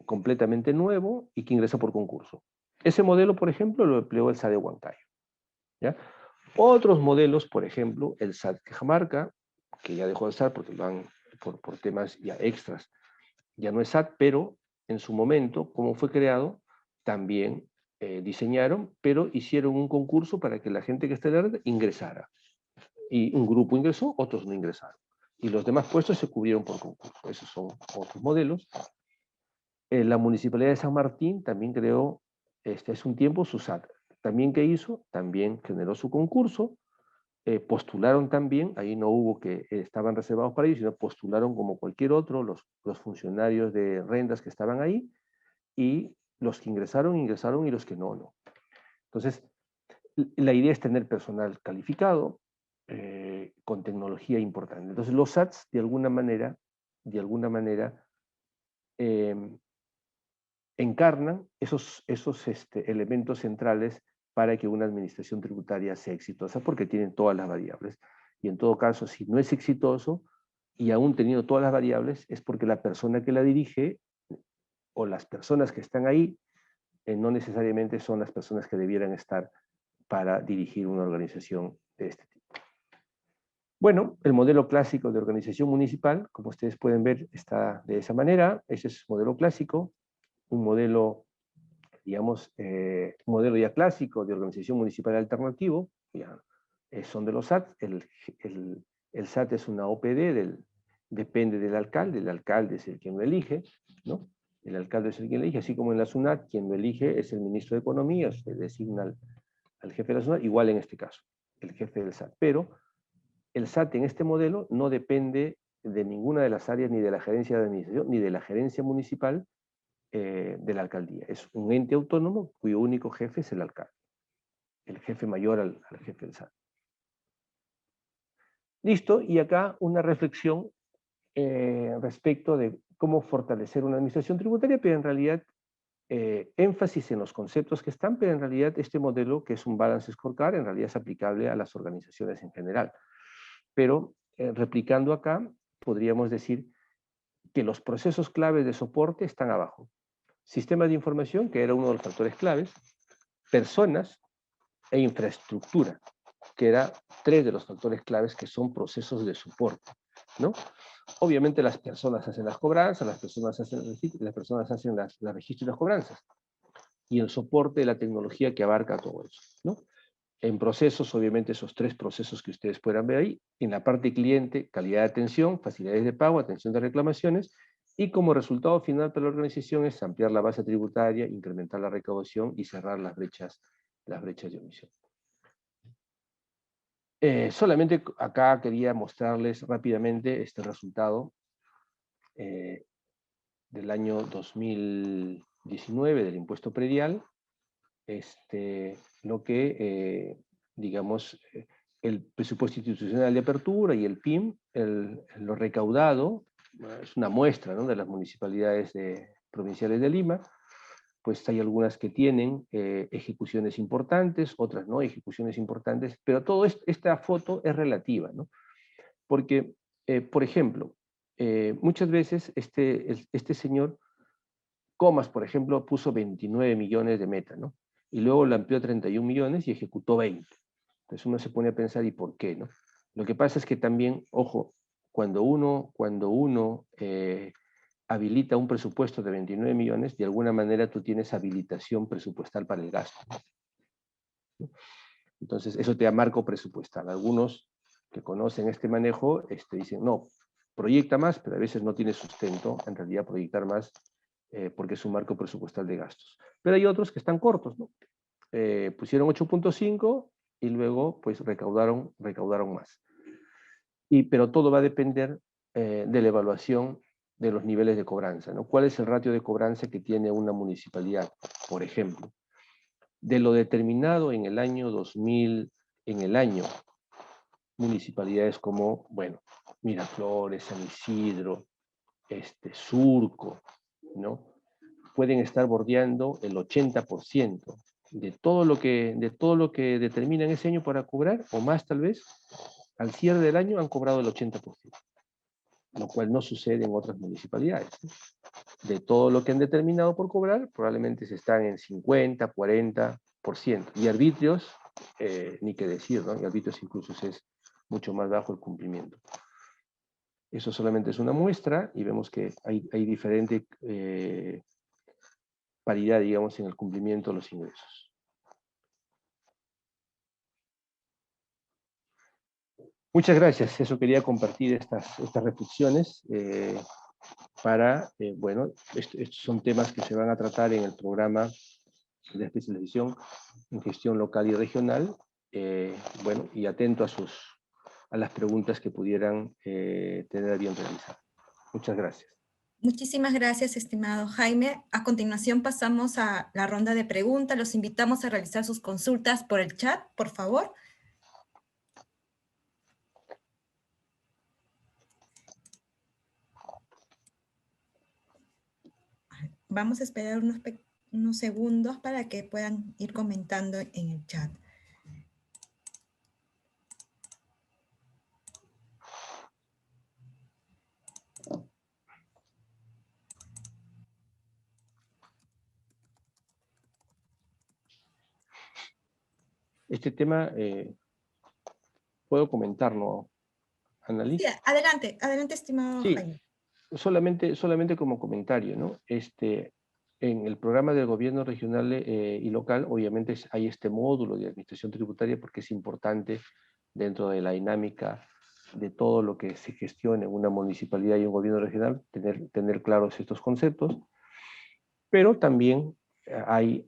completamente nuevo, y que ingresa por concurso. Ese modelo, por ejemplo, lo empleó el SAT de Huancayo, ¿ya? Otros modelos, por ejemplo, el SAT de Cajamarca, que ya dejó de estar porque por temas ya extras, ya no es SAT, pero en su momento, como fue creado, también diseñaron, pero hicieron un concurso para que la gente que esté en la red ingresara. Y un grupo ingresó, otros no ingresaron. Y los demás puestos se cubrieron por concurso. Esos son otros modelos. La Municipalidad de San Martín también creó, hace un tiempo, su SAT. También que hizo, también generó su concurso, postularon también, ahí no hubo que estaban reservados para ellos, sino postularon como cualquier otro, los funcionarios de rentas que estaban ahí, y los que ingresaron, ingresaron, y los que no, no. Entonces, la idea es tener personal calificado, con tecnología importante. Entonces, los SATs, de alguna manera, encarnan esos elementos centrales para que una administración tributaria sea exitosa, porque tienen todas las variables. Y en todo caso, si no es exitoso, y aún teniendo todas las variables, es porque la persona que la dirige o las personas que están ahí no necesariamente son las personas que debieran estar para dirigir una organización de este tipo. Bueno, el modelo clásico de organización municipal, como ustedes pueden ver, está de esa manera. Ese es el modelo clásico, un modelo, digamos, un modelo ya clásico de organización municipal alternativo, ya, son de los SAT. El SAT es una OPD, depende del alcalde es el quien lo elige, ¿no? El alcalde es el quien lo elige, así como en la SUNAT, quien lo elige es el ministro de Economía, se designa al jefe de la SUNAT, igual en este caso, el jefe del SAT. Pero el SAT en este modelo no depende de ninguna de las áreas, ni de la gerencia de administración, ni de la gerencia municipal de la alcaldía. Es un ente autónomo cuyo único jefe es el alcalde, el jefe mayor al jefe del SAT. Listo, y acá una reflexión respecto de cómo fortalecer una administración tributaria, pero en realidad énfasis en los conceptos que están, pero en realidad este modelo, que es un balance scorecard, en realidad es aplicable a las organizaciones en general. Pero replicando acá, podríamos decir que los procesos claves de soporte están abajo. Sistemas de información, que era uno de los factores claves, personas e infraestructura, que era 3 de los factores claves que son procesos de soporte, ¿no? Obviamente las personas hacen las cobranzas, las personas hacen las registros y las cobranzas, y el soporte de la tecnología que abarca todo eso, ¿no? En procesos, obviamente esos 3 procesos que ustedes puedan ver ahí, en la parte cliente, calidad de atención, facilidades de pago, atención de reclamaciones, y como resultado final para la organización es ampliar la base tributaria, incrementar la recaudación y cerrar las brechas de omisión. Solamente acá quería mostrarles rápidamente este resultado del año 2019 del impuesto predial, lo que, digamos, el presupuesto institucional de apertura y el PIM, lo recaudado, es una muestra, ¿no?, de las municipalidades provinciales de Lima. Pues hay algunas que tienen ejecuciones importantes, otras no ejecuciones importantes, pero toda esta foto es relativa, ¿no? Porque, por ejemplo, muchas veces este señor Comas, por ejemplo, puso 29 millones de meta, ¿no? Y luego lo amplió a 31 millones y ejecutó 20. Entonces uno se pone a pensar, ¿y por qué, no? Lo que pasa es que también, ojo, cuando uno habilita un presupuesto de 29 millones, de alguna manera tú tienes habilitación presupuestal para el gasto, ¿no? Entonces, eso te da marco presupuestal. Algunos que conocen este manejo dicen, no, proyecta más, pero a veces no tiene sustento, en realidad proyectar más, porque es un marco presupuestal de gastos. Pero hay otros que están cortos, ¿no? Pusieron 8.5 y luego pues recaudaron más. Pero todo va a depender de la evaluación de los niveles de cobranza, ¿no? ¿Cuál es el ratio de cobranza que tiene una municipalidad, por ejemplo? De lo determinado en el año 2000, municipalidades como, bueno, Miraflores, San Isidro, Surco, ¿no? Pueden estar bordeando el 80% de todo lo que determinan ese año para cobrar, o más tal vez, al cierre del año han cobrado el 80%, lo cual no sucede en otras municipalidades, ¿no? De todo lo que han determinado por cobrar, probablemente se están en 50, 40%. Y arbitrios, ni qué decir, ¿no? Y arbitrios incluso es mucho más bajo el cumplimiento. Eso solamente es una muestra y vemos que hay diferente paridad, digamos, en el cumplimiento de los ingresos. Muchas gracias. Eso quería compartir estas reflexiones bueno, estos son temas que se van a tratar en el programa de especialización en gestión local y regional, bueno, y atento a las preguntas que pudieran tener a bien realizar. Muchas gracias. Muchísimas gracias, estimado Jaime. A continuación pasamos a la ronda de preguntas. Los invitamos a realizar sus consultas por el chat, por favor. Vamos a esperar unos segundos para que puedan ir comentando en el chat. Este tema, ¿puedo comentarlo, Annalise? Sí, adelante, estimado Sí, Jaime. solamente como comentario, ¿no? En el programa del gobierno regional y local, obviamente hay este módulo de administración tributaria porque es importante dentro de la dinámica de todo lo que se gestiona en una municipalidad y un gobierno regional, tener claros estos conceptos, pero también hay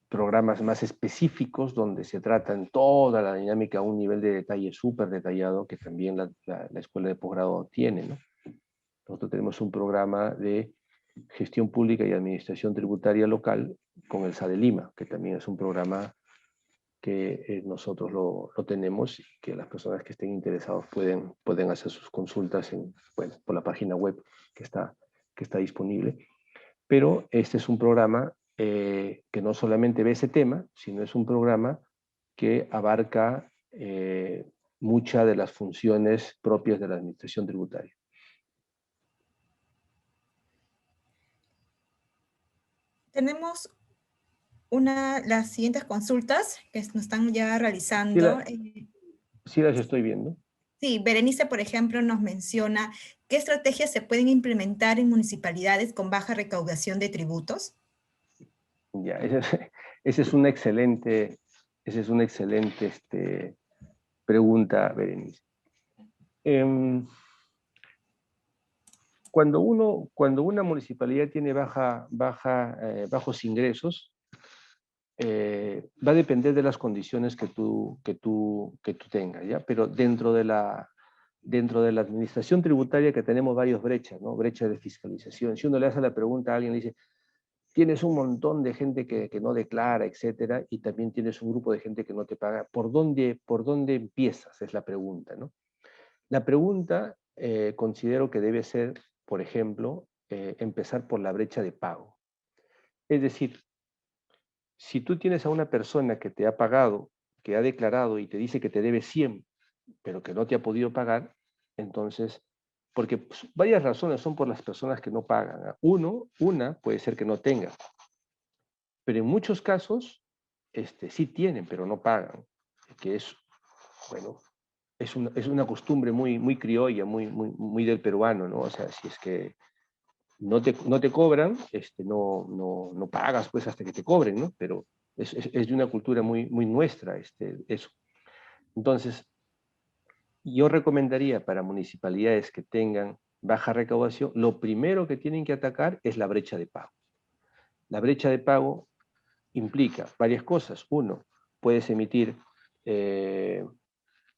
programas más específicos donde se tratan toda la dinámica a un nivel de detalle súper detallado que también la escuela de posgrado tiene, ¿no? Nosotros tenemos un programa de gestión pública y administración tributaria local con el SADE Lima, que también es un programa que nosotros lo tenemos y que las personas que estén interesados pueden hacer sus consultas por la página web que está disponible. Pero este es un programa que no solamente ve ese tema, sino es un programa que abarca muchas de las funciones propias de la administración tributaria. Tenemos las siguientes consultas que nos están ya Sí, realizando. sí las estoy viendo. Sí, Berenice, por ejemplo, nos menciona qué estrategias se pueden implementar en municipalidades con baja recaudación de tributos. Ya, esa es una excelente, pregunta, Berenice. Cuando una municipalidad tiene bajos ingresos, va a depender de las condiciones que tú tengas, ¿ya? Pero dentro de la administración tributaria que tenemos varias brechas, ¿no? Brechas de fiscalización. Si uno le hace la pregunta a alguien, le dice, tienes un montón de gente que no declara, etcétera, y también tienes un grupo de gente que no te paga. ¿Por dónde empiezas? Es la pregunta, ¿no? La pregunta considero que debe ser, por ejemplo, empezar por la brecha de pago. Es decir, si tú tienes a una persona que te ha pagado, que ha declarado y te dice que te debe 100, pero que no te ha podido pagar, entonces, porque pues, varias razones son por las personas que no pagan. Una puede ser que no tengan, pero en muchos casos sí tienen, pero no pagan, que es, bueno, es una costumbre muy criolla, muy del peruano, ¿no? O sea, si es que no te cobran, no pagas pues hasta que te cobren, ¿no? Pero es de una cultura muy nuestra, eso. Entonces, yo recomendaría para municipalidades que tengan baja recaudación, lo primero que tienen que atacar es la brecha de pago. La brecha de pago implica varias cosas. Uno, puedes emitir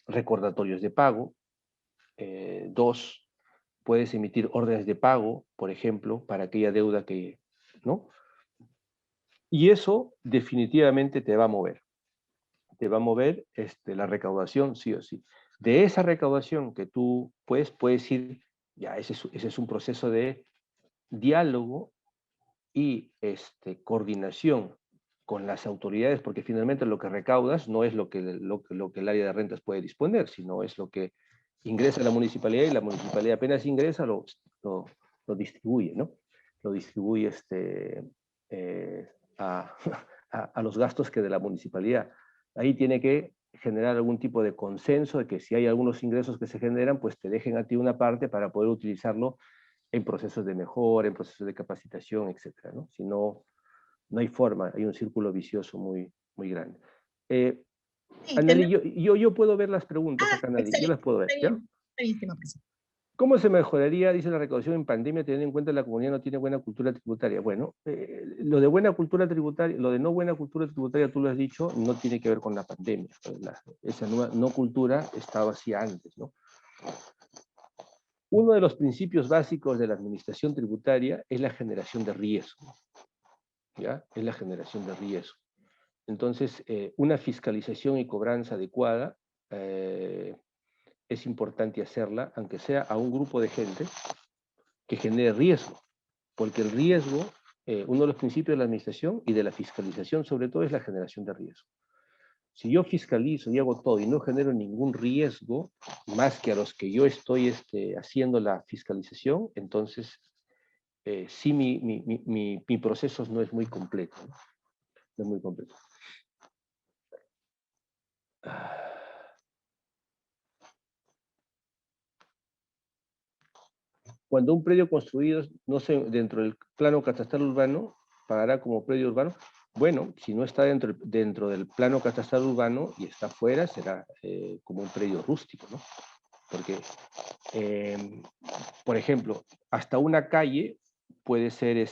recordatorios de pago. Dos, puedes emitir órdenes de pago, por ejemplo, para aquella deuda que, ¿no? Y eso definitivamente te va a mover. Te va a mover la recaudación, sí o sí. De esa recaudación que tú puedes ir, ya ese es un proceso de diálogo y coordinación con las autoridades, porque finalmente lo que recaudas no es lo que el área de rentas puede disponer, sino es lo que ingresa a la municipalidad, y la municipalidad apenas ingresa lo distribuye, ¿no? Lo distribuye eh, a, a los gastos que de la municipalidad. Ahí tiene que generar algún tipo de consenso de que si hay algunos ingresos que se generan, pues te dejen a ti una parte para poder utilizarlo en procesos de mejora, en procesos de capacitación, etcétera, ¿no? Si no, no hay forma, hay un círculo vicioso muy grande. Sí, Anneli, yo puedo ver las preguntas acá, Anneli, yo excelente. las puedo ver, ¿ya? Está bien, estimado presidente. ¿Cómo se mejoraría, dice, la recaudación en pandemia, teniendo en cuenta que la comunidad no tiene buena cultura tributaria? Bueno, lo de buena cultura tributaria, lo de no buena cultura tributaria, tú lo has dicho, no tiene que ver con la pandemia. Esa no cultura estaba así antes, ¿no? Uno de los principios básicos de la administración tributaria es la generación de riesgo, ¿ya? Es la generación de riesgo. Entonces, una fiscalización y cobranza adecuada es importante hacerla, aunque sea a un grupo de gente que genere riesgo, porque el riesgo, uno de los principios de la administración y de la fiscalización sobre todo, es la generación de riesgo. Si yo fiscalizo y hago todo y no genero ningún riesgo, más que a los que yo estoy haciendo la fiscalización, entonces sí mi proceso no es muy completo, ¿no? No es muy completo. Cuando un predio construido, no sé, dentro del plano catastral urbano, pagará como predio urbano. Bueno, si no está dentro del plano catastral urbano y está fuera, será como un predio rústico, ¿no? Porque, por ejemplo, hasta una calle puede ser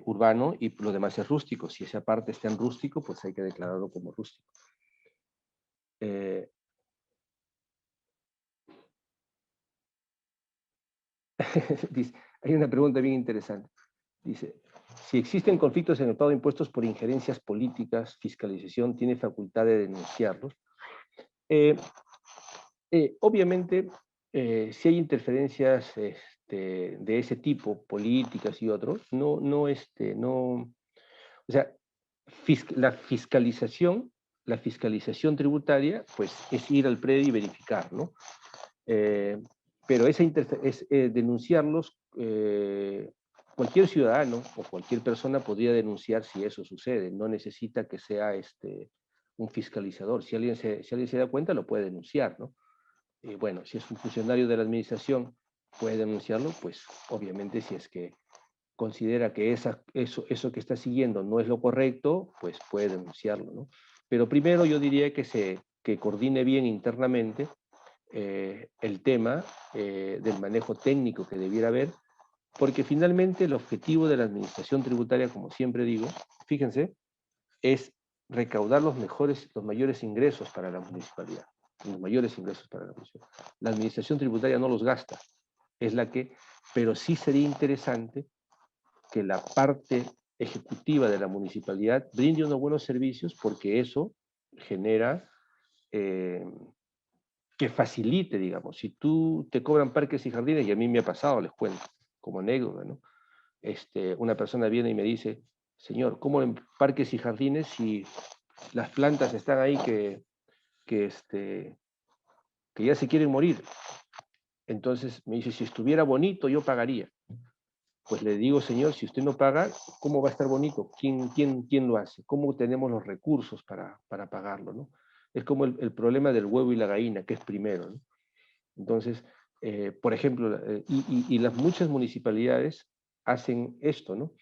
urbano y lo demás es rústico. Si esa parte está en rústico, pues hay que declararlo como rústico. Dice, hay una pregunta bien interesante. Dice, si existen conflictos en el pago de impuestos por injerencias políticas, fiscalización tiene facultad de denunciarlos. Obviamente, si hay interferencias de ese tipo, políticas y otros, o sea, la fiscalización tributaria, pues es ir al predio y verificar, ¿no? Pero denunciarlos cualquier ciudadano o cualquier persona podría denunciar si eso sucede. No necesita que sea un fiscalizador. Si alguien se da cuenta, lo puede denunciar, ¿no? Bueno, si es un funcionario de la administración, puede denunciarlo, pues obviamente si es que considera que eso que está siguiendo no es lo correcto, pues puede denunciarlo, ¿no? Pero primero yo diría que coordine bien internamente el tema del manejo técnico que debiera haber, porque finalmente el objetivo de la administración tributaria, como siempre digo, fíjense, es recaudar los mayores ingresos para la municipalidad, los mayores ingresos para la municipalidad. La administración tributaria no los gasta, es la que, pero sí sería interesante que la parte ejecutiva de la municipalidad brinde unos buenos servicios, porque eso genera que facilite, digamos, si tú te cobran parques y jardines, y a mí me ha pasado, les cuento, como anécdota, ¿no? Una persona viene y me dice, señor, ¿cómo en parques y jardines si las plantas están ahí que ya se quieren morir? Entonces me dice, si estuviera bonito, yo pagaría. Pues le digo, señor, si usted no paga, ¿cómo va a estar bonito? ¿Quién lo hace? ¿Cómo tenemos los recursos para pagarlo, ¿no? Es como el problema del huevo y la gallina, que es primero, ¿no? Entonces, por ejemplo, las muchas municipalidades hacen esto, ¿no?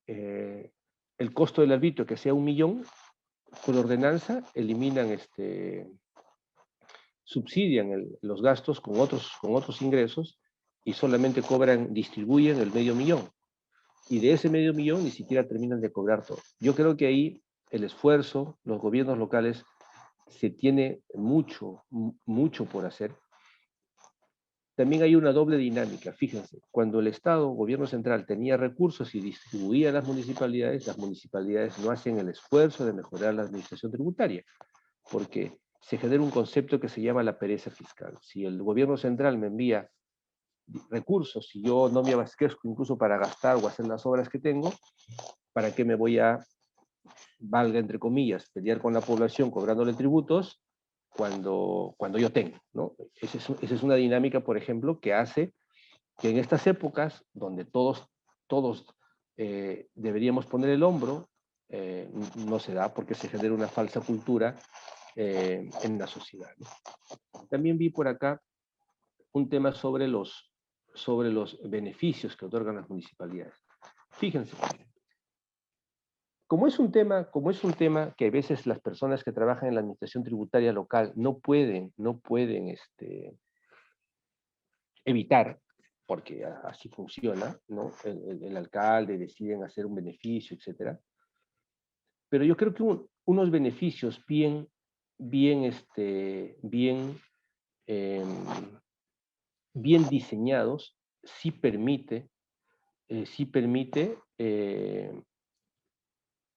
El costo del arbitrio, que sea 1.000.000, por ordenanza eliminan, subsidian los gastos con otros ingresos y solamente distribuyen el 500.000. Y de ese 500.000 ni siquiera terminan de cobrar todo. Yo creo que ahí el esfuerzo, los gobiernos locales, se tiene mucho por hacer. También hay una doble dinámica, fíjense, cuando el Estado, gobierno central, tenía recursos y distribuía a las municipalidades no hacen el esfuerzo de mejorar la administración tributaria, porque se genera un concepto que se llama la pereza fiscal. Si el gobierno central me envía recursos y yo no me abastezco incluso para gastar o hacer las obras que tengo, ¿para qué me voy a, valga entre comillas, pelear con la población cobrándole tributos cuando yo tengo, ¿no? Esa es una dinámica, por ejemplo, que hace que en estas épocas, donde todos deberíamos poner el hombro, no se da porque se genera una falsa cultura en la sociedad, ¿no? También vi por acá un tema sobre los beneficios que otorgan las municipalidades. Fíjense, como es un tema que a veces las personas que trabajan en la administración tributaria local no pueden evitar, porque así funciona, ¿no? El alcalde deciden hacer un beneficio, etcétera. Pero yo creo que unos beneficios bien diseñados sí permite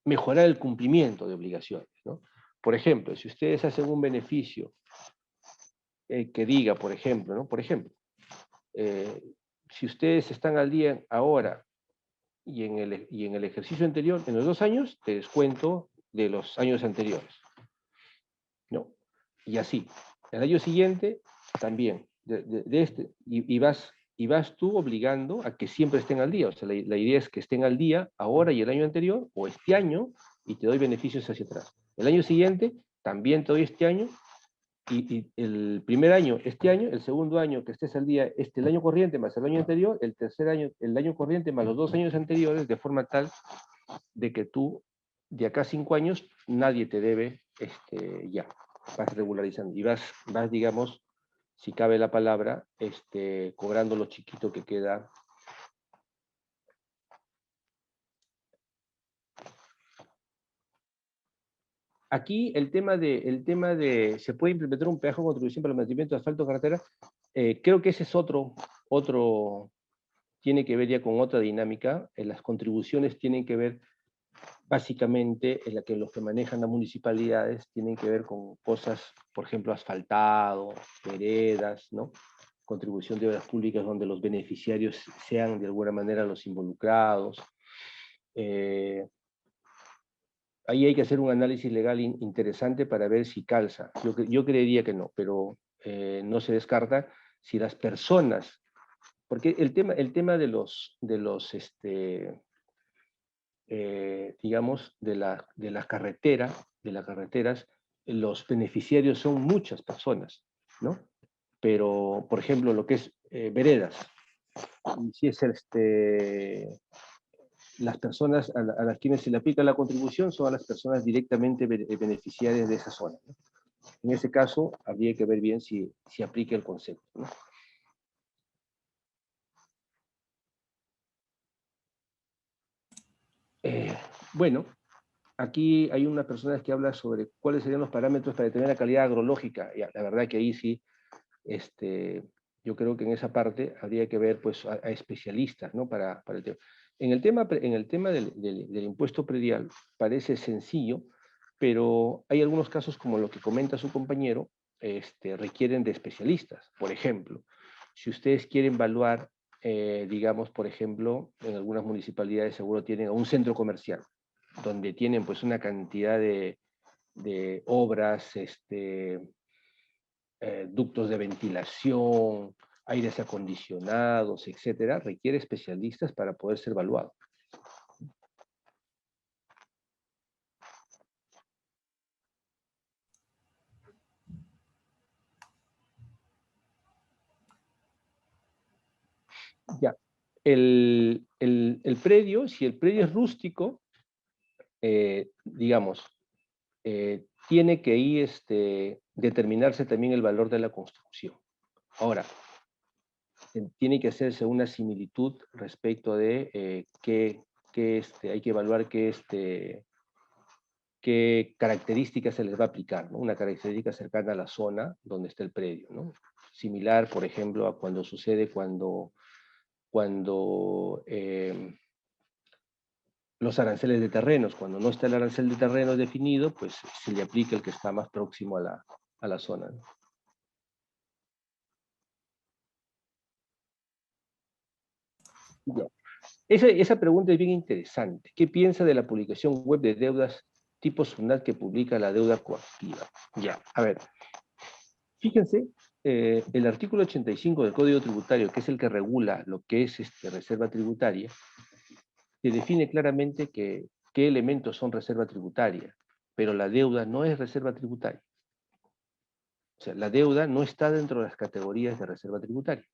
mejorar el cumplimiento de obligaciones, ¿no? Por ejemplo, si ustedes hacen un beneficio que diga, por ejemplo, ¿no? Por ejemplo, si ustedes están al día ahora y en el ejercicio anterior, en los 2 años, te descuento de los años anteriores, ¿no? Y así. El año siguiente, también. Y vas tú obligando a que siempre estén al día. O sea, la idea es que estén al día ahora y el año anterior, o este año, y te doy beneficios hacia atrás. El año siguiente, también te doy este año, y el primer año, este año, el segundo año que estés al día, el año corriente más el año anterior, el tercer año, el año corriente más los 2 años anteriores, de forma tal de que tú, de acá a 5 años, nadie te debe ya. Vas regularizando y vas, digamos, si cabe la palabra, cobrando lo chiquito que queda. Aquí el tema de ¿se puede implementar un peaje de contribución para el mantenimiento de asfalto de carretera? Creo que ese es otro, tiene que ver ya con otra dinámica. Las contribuciones tienen que ver básicamente en la que los que manejan las municipalidades tienen que ver con cosas, por ejemplo, asfaltado, veredas, ¿no? Contribución de obras públicas donde los beneficiarios sean de alguna manera los involucrados. Ahí hay que hacer un análisis legal interesante para ver si calza. Yo creería que no, pero no se descarta si las personas porque el tema de digamos, de las carreteras, los beneficiarios son muchas personas, ¿no? Pero, por ejemplo, lo que es veredas, si es las personas a las quienes se le aplica la contribución son a las personas directamente beneficiarias de esa zona, ¿no? En ese caso, habría que ver bien si aplica el concepto, ¿no? Bueno, aquí hay unas personas que hablan sobre cuáles serían los parámetros para determinar la calidad agrológica. Y la verdad que ahí sí, yo creo que en esa parte habría que ver pues, a especialistas, ¿no? Para el tema. En el tema del impuesto predial parece sencillo, pero hay algunos casos como lo que comenta su compañero, requieren de especialistas. Por ejemplo, si ustedes quieren evaluar, digamos, por ejemplo, en algunas municipalidades seguro tienen un centro comercial, donde tienen pues una cantidad de obras, ductos de ventilación, aires acondicionados, etcétera, requiere especialistas para poder ser evaluado. Ya. El predio, si el predio es rústico, digamos, tiene que ahí determinarse también el valor de la construcción. Ahora, tiene que hacerse una similitud respecto de hay que evaluar qué características se les va a aplicar, ¿no? Una característica cercana a la zona donde está el predio, ¿no? Similar, por ejemplo, a cuando sucede cuando los aranceles de terrenos, cuando no está el arancel de terreno definido, pues se le aplica el que está más próximo a la zona, ¿no? Ya. Esa pregunta es bien interesante. ¿Qué piensa de la publicación web de deudas tipo SUNAT que publica la deuda coactiva? Ya, a ver. Fíjense, el artículo 85 del Código Tributario, que es el que regula lo que es reserva tributaria, se define claramente qué elementos son reserva tributaria, pero la deuda no es reserva tributaria. O sea, la deuda no está dentro de las categorías de reserva tributaria.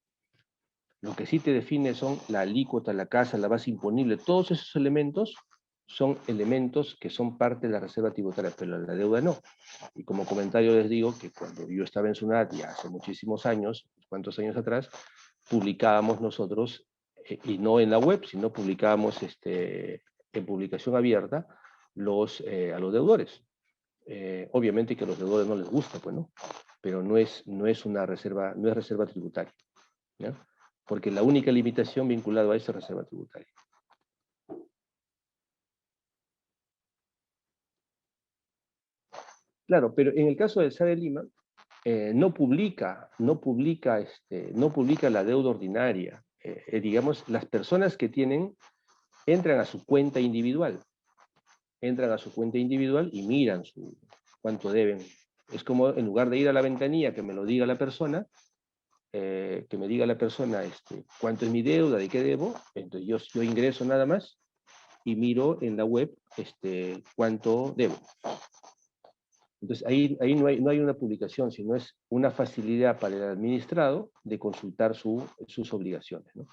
Lo que sí te define son la alícuota, la tasa, la base imponible. Todos esos elementos son elementos que son parte de la reserva tributaria, pero la deuda no. Y como comentario les digo que cuando yo estaba en SUNAT, ya hace muchísimos años, ¿cuántos años atrás? Publicábamos nosotros, y no en la web, sino publicábamos en publicación abierta a los deudores. Obviamente que a los deudores no les gusta, pues, ¿no? Pero no es una reserva, no es reserva tributaria, ¿ya? Porque la única limitación vinculada a eso es reserva tributaria. Claro, pero en el caso del SAE de Lima, no publica la deuda ordinaria. Digamos, las personas que entran a su cuenta individual, y miran cuánto deben. Es como en lugar de ir a la ventanilla que me lo diga la persona, cuánto es mi deuda, de qué debo, entonces yo ingreso nada más y miro en la web cuánto debo. Entonces ahí no hay una publicación, sino es una facilidad para el administrado de consultar sus obligaciones, ¿no?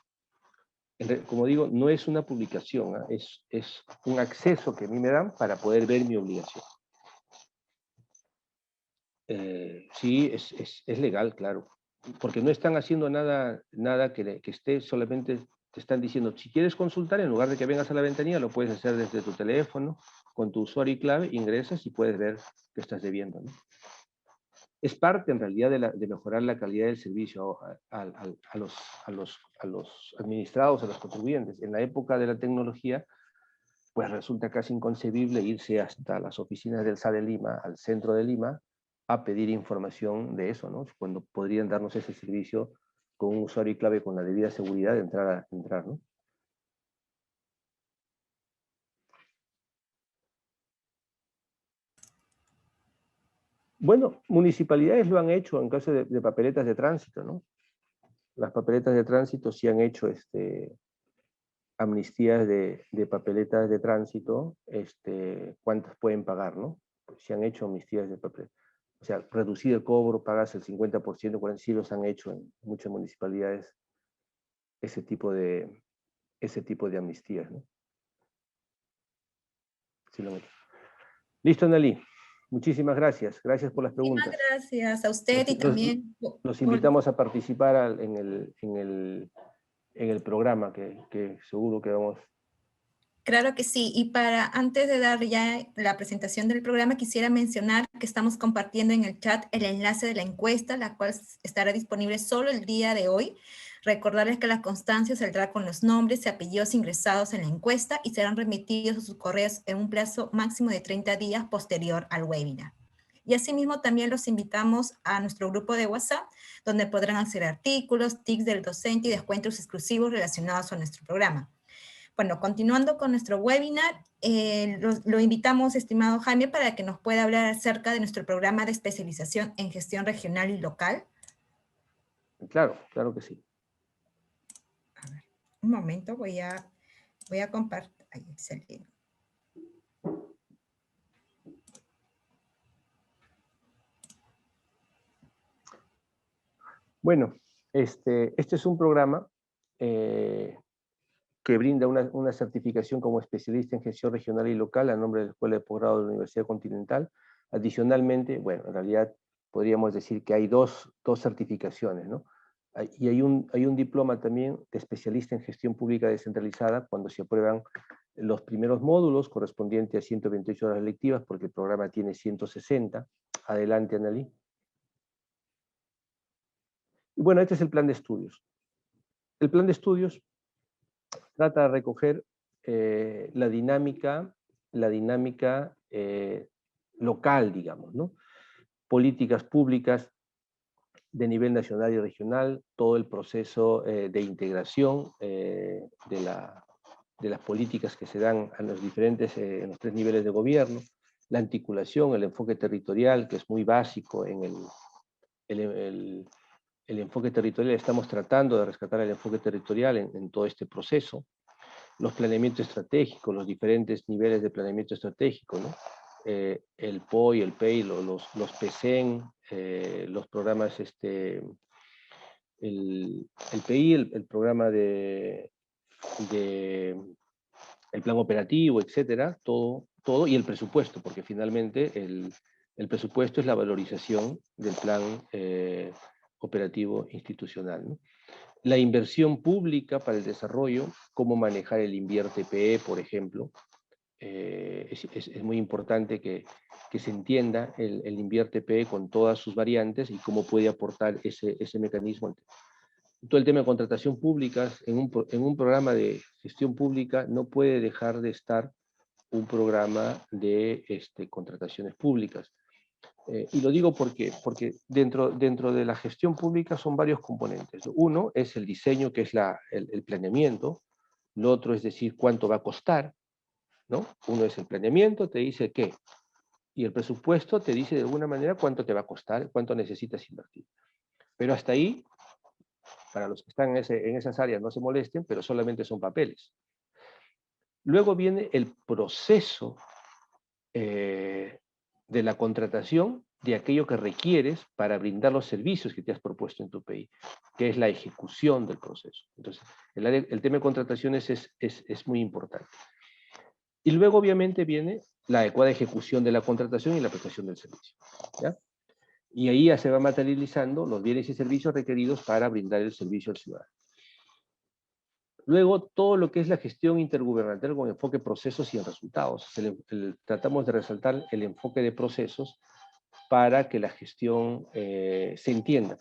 Como digo, no es una publicación, ¿eh? Es un acceso que a mí me dan para poder ver mi obligación. Sí, es legal, claro, porque no están haciendo nada que esté, solamente te están diciendo, si quieres consultar, en lugar de que vengas a la ventanilla, lo puedes hacer desde tu teléfono, con tu usuario y clave, ingresas y puedes ver qué estás debiendo, ¿no? Es parte, en realidad, de mejorar la calidad del servicio a los administrados, a los contribuyentes. En la época de la tecnología, pues resulta casi inconcebible irse hasta las oficinas del SA de Lima, al centro de Lima, a pedir información de eso, ¿no? Cuando podrían darnos ese servicio con un usuario y clave con la debida seguridad de entrar, ¿no? Bueno, municipalidades lo han hecho en caso de papeletas de tránsito, ¿no? las papeletas de tránsito sí han hecho amnistías de papeletas de tránsito, ¿cuántas pueden pagar, no? Pues sí han hecho amnistías de papel. O sea, reducir el cobro, pagas el 50%, 40%, sí los han hecho en muchas municipalidades ese tipo de amnistías, ¿no? Sí lo han hecho. Listo, Analí. Muchísimas gracias. Gracias por las Muchísimas preguntas. gracias a usted y también Los por... invitamos a participar en el programa que seguro que vamos. Claro que sí, y antes de dar ya la presentación del programa, quisiera mencionar que estamos compartiendo en el chat el enlace de la encuesta, la cual estará disponible solo el día de hoy. Recordarles que la constancia saldrá con los nombres y apellidos ingresados en la encuesta y serán remitidos a sus correos en un plazo máximo de 30 días posterior al webinar. Y asimismo también los invitamos a nuestro grupo de WhatsApp, donde podrán hacer artículos, tips del docente y descuentos exclusivos relacionados a nuestro programa. Bueno, continuando con nuestro webinar, lo invitamos, estimado Jaime, para que nos pueda hablar acerca de nuestro programa de especialización en gestión regional y local. Claro, claro que sí. A ver, un momento, voy a compartir. Ahí, excelente. Bueno, este es un programa que brinda una certificación como especialista en gestión regional y local a nombre de la Escuela de Posgrado de la Universidad Continental. Adicionalmente, bueno, en realidad podríamos decir que hay dos certificaciones, ¿no? Y hay un diploma también de especialista en gestión pública descentralizada cuando se aprueban los primeros módulos correspondientes a 128 horas lectivas, porque el programa tiene 160. Adelante, Analí. Y bueno, este es el plan de estudios. El plan de estudios trata de recoger la dinámica local, digamos, ¿no? Políticas públicas de nivel nacional y regional, todo el proceso de integración de las políticas que se dan a los diferentes, en los 3 niveles de gobierno, la articulación, el enfoque territorial, que es muy básico en el enfoque territorial. Estamos tratando de rescatar el enfoque territorial en todo este proceso. Los planeamientos estratégicos, los diferentes niveles de planeamiento estratégico, ¿no? El POI, el PEI, los PCEN, los programas, el PEI, el programa el plan operativo, etcétera, todo, y el presupuesto, porque finalmente el presupuesto es la valorización del plan operativo institucional, ¿no? La inversión pública para el desarrollo, cómo manejar el INVIERTE-PE, por ejemplo. Es muy importante que se entienda el INVIERTE-PE con todas sus variantes y cómo puede aportar ese mecanismo. Todo el tema de contratación pública, en un programa de gestión pública no puede dejar de estar un programa de contrataciones públicas. Y lo digo porque dentro de la gestión pública son varios componentes. Uno es el diseño, que es el planeamiento. Lo otro es decir cuánto va a costar, ¿no? Uno es el planeamiento, te dice qué. Y el presupuesto te dice de alguna manera cuánto te va a costar, cuánto necesitas invertir. Pero hasta ahí, para los que están en esas áreas no se molesten, pero solamente son papeles. Luego viene el proceso de la contratación de aquello que requieres para brindar los servicios que te has propuesto en tu PI, que es la ejecución del proceso. Entonces, el tema de contrataciones es muy importante. Y luego, obviamente, viene la adecuada ejecución de la contratación y la prestación del servicio, ¿ya? Y ahí ya se va materializando los bienes y servicios requeridos para brindar el servicio al ciudadano. Luego, todo lo que es la gestión intergubernamental con enfoque procesos y en resultados. Tratamos de resaltar el enfoque de procesos para que la gestión se entienda.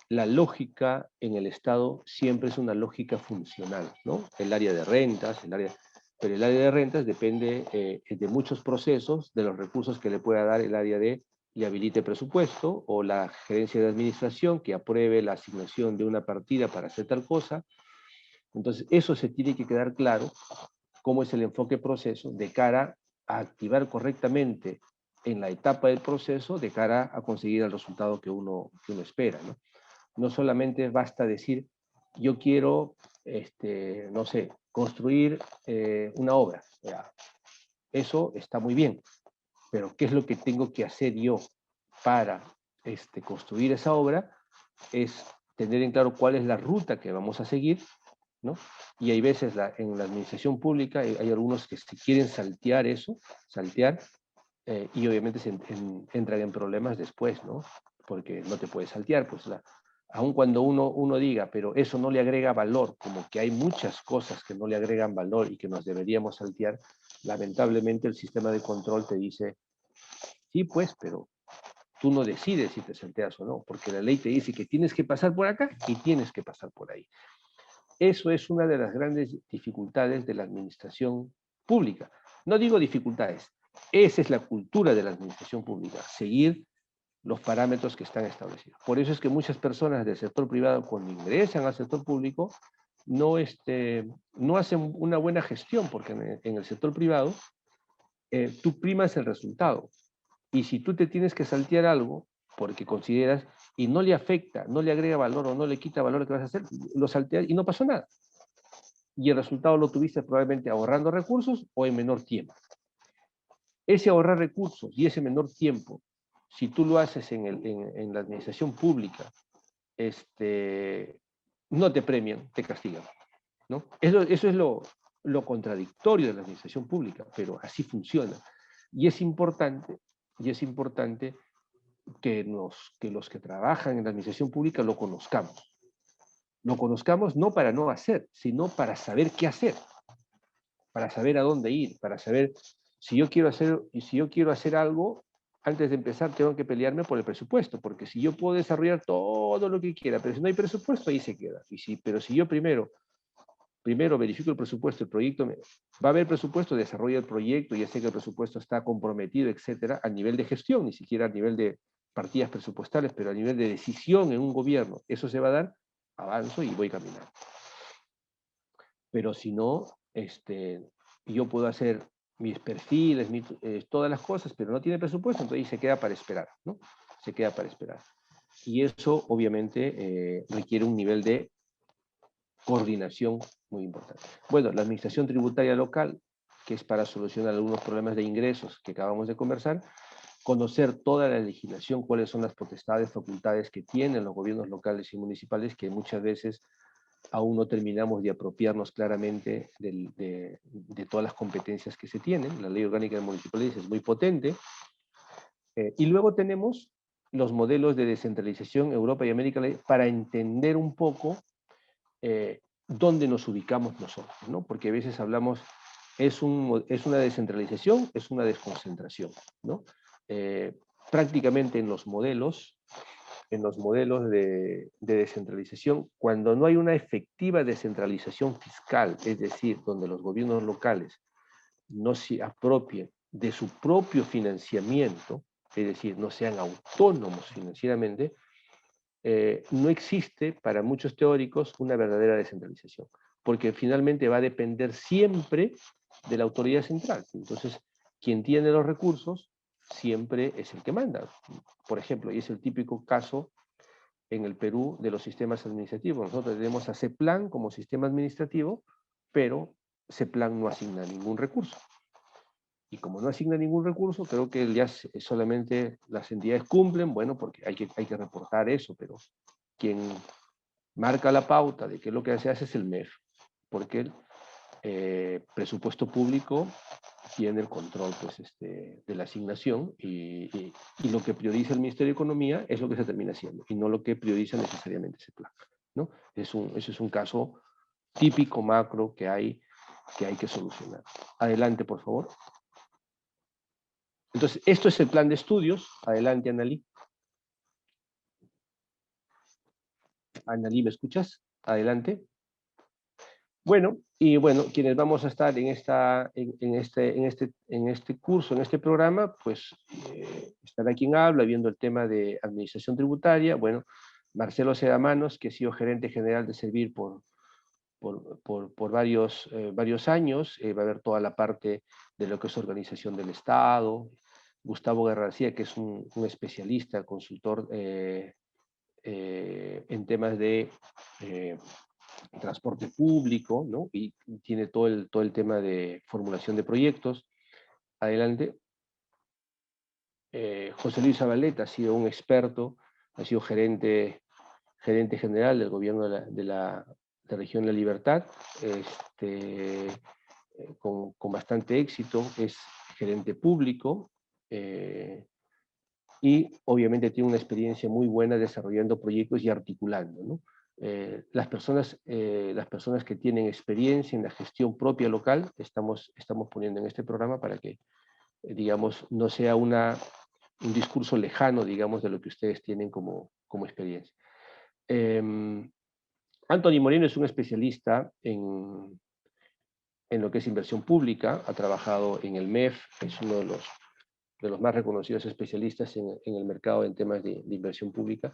La lógica en el Estado siempre es una lógica funcional, ¿no? El área de rentas, pero el área de rentas depende de muchos procesos, de los recursos que le pueda dar el área de le habilite presupuesto o la gerencia de administración que apruebe la asignación de una partida para hacer tal cosa. Entonces, eso se tiene que quedar claro, cómo es el enfoque proceso de cara a activar correctamente en la etapa del proceso de cara a conseguir el resultado que uno espera, ¿no? No solamente basta decir, yo quiero, no sé, construir una obra. Ya, eso está muy bien, pero ¿qué es lo que tengo que hacer yo para construir esa obra? Es tener en claro cuál es la ruta que vamos a seguir, ¿no? Y hay veces en la administración pública hay algunos que se quieren saltear eso, y obviamente entran en problemas después, ¿no? Porque no te puedes saltear, pues aun cuando uno diga, pero eso no le agrega valor, como que hay muchas cosas que no le agregan valor y que nos deberíamos saltear, lamentablemente el sistema de control te dice, sí, pues, pero tú no decides si te salteas o no, porque la ley te dice que tienes que pasar por acá y tienes que pasar por ahí. Eso es una de las grandes dificultades de la administración pública. No digo dificultades, esa es la cultura de la administración pública, seguir los parámetros que están establecidos. Por eso es que muchas personas del sector privado, cuando ingresan al sector público, no, no hacen una buena gestión, porque en el sector privado tú primas el resultado. Y si tú te tienes que saltear algo, porque consideras, y no le afecta, no le agrega valor o no le quita valor que vas a hacer, lo salteas y no pasó nada. Y el resultado lo tuviste probablemente ahorrando recursos o en menor tiempo. Ese ahorrar recursos y ese menor tiempo, si tú lo haces en la administración pública, no te premian, te castigan, ¿no? Eso es lo contradictorio de la administración pública, pero así funciona. Y es importante que los que trabajan en la administración pública lo conozcamos. Lo conozcamos no para no hacer, sino para saber qué hacer, para saber a dónde ir, para saber si yo quiero hacer algo, antes de empezar tengo que pelearme por el presupuesto, porque si yo puedo desarrollar todo lo que quiera, pero si no hay presupuesto, ahí se queda. Pero si yo primero verifico el presupuesto, el proyecto, va a haber presupuesto, desarrollo el proyecto, ya sé que el presupuesto está comprometido, etcétera, a nivel de gestión, ni siquiera a nivel de partidas presupuestales, pero a nivel de decisión en un gobierno, eso se va a dar, avanzo y voy caminando. Pero si no, yo puedo hacer mis perfiles, todas las cosas, pero no tiene presupuesto, entonces se queda para esperar, ¿no? Se queda para esperar. Y eso, obviamente, requiere un nivel de coordinación muy importante. Bueno, la administración tributaria local, que es para solucionar algunos problemas de ingresos que acabamos de conversar, conocer toda la legislación, cuáles son las potestades, facultades que tienen los gobiernos locales y municipales, que muchas veces aún no terminamos de apropiarnos claramente de todas las competencias que se tienen. La ley orgánica de municipalidades es muy potente. Y luego tenemos los modelos de descentralización Europa y América Latina para entender un poco dónde nos ubicamos nosotros, ¿no? Porque a veces hablamos, es una descentralización, es una desconcentración, ¿no? Prácticamente en los modelos de descentralización, cuando no hay una efectiva descentralización fiscal, es decir, donde los gobiernos locales no se apropien de su propio financiamiento, es decir, no sean autónomos financieramente, no existe para muchos teóricos una verdadera descentralización, porque finalmente va a depender siempre de la autoridad central. Entonces, quien tiene los recursos siempre es el que manda. Por ejemplo, y es el típico caso en el Perú de los sistemas administrativos. Nosotros tenemos a CEPLAN como sistema administrativo, pero CEPLAN no asigna ningún recurso. Y como no asigna ningún recurso, creo que ya solamente las entidades cumplen, bueno, porque hay que reportar eso, pero quien marca la pauta de qué es lo que se hace es el MEF, porque el presupuesto público tiene el control pues, de la asignación y lo que prioriza el Ministerio de Economía es lo que se termina haciendo y no lo que prioriza necesariamente ese plan, ¿no? Eso es un caso típico macro que hay que solucionar. Adelante, por favor. Entonces, esto es el plan de estudios. Adelante, Analí. Analí, ¿me escuchas? Adelante. Bueno, y bueno, quienes vamos a estar en este curso, en este programa, pues estará quien habla, viendo el tema de administración tributaria. Bueno, Marcelo Sedamanos, que ha sido gerente general de Servir por varios años, va a ver toda la parte de lo que es organización del Estado. Gustavo Guerra García, que es un especialista, consultor en temas de transporte público, ¿no? Y tiene todo el tema de formulación de proyectos. Adelante. José Luis Zabaleta ha sido un experto, ha sido gerente general del gobierno de la región de La Libertad, con bastante éxito, es gerente público, y obviamente tiene una experiencia muy buena desarrollando proyectos y articulando, ¿no? Las personas que tienen experiencia en la gestión propia local, estamos poniendo en este programa para que, digamos, no sea un discurso lejano, digamos, de lo que ustedes tienen como experiencia. Anthony Moreno es un especialista en lo que es inversión pública, ha trabajado en el MEF, es uno de los más reconocidos especialistas en el mercado en temas de inversión pública.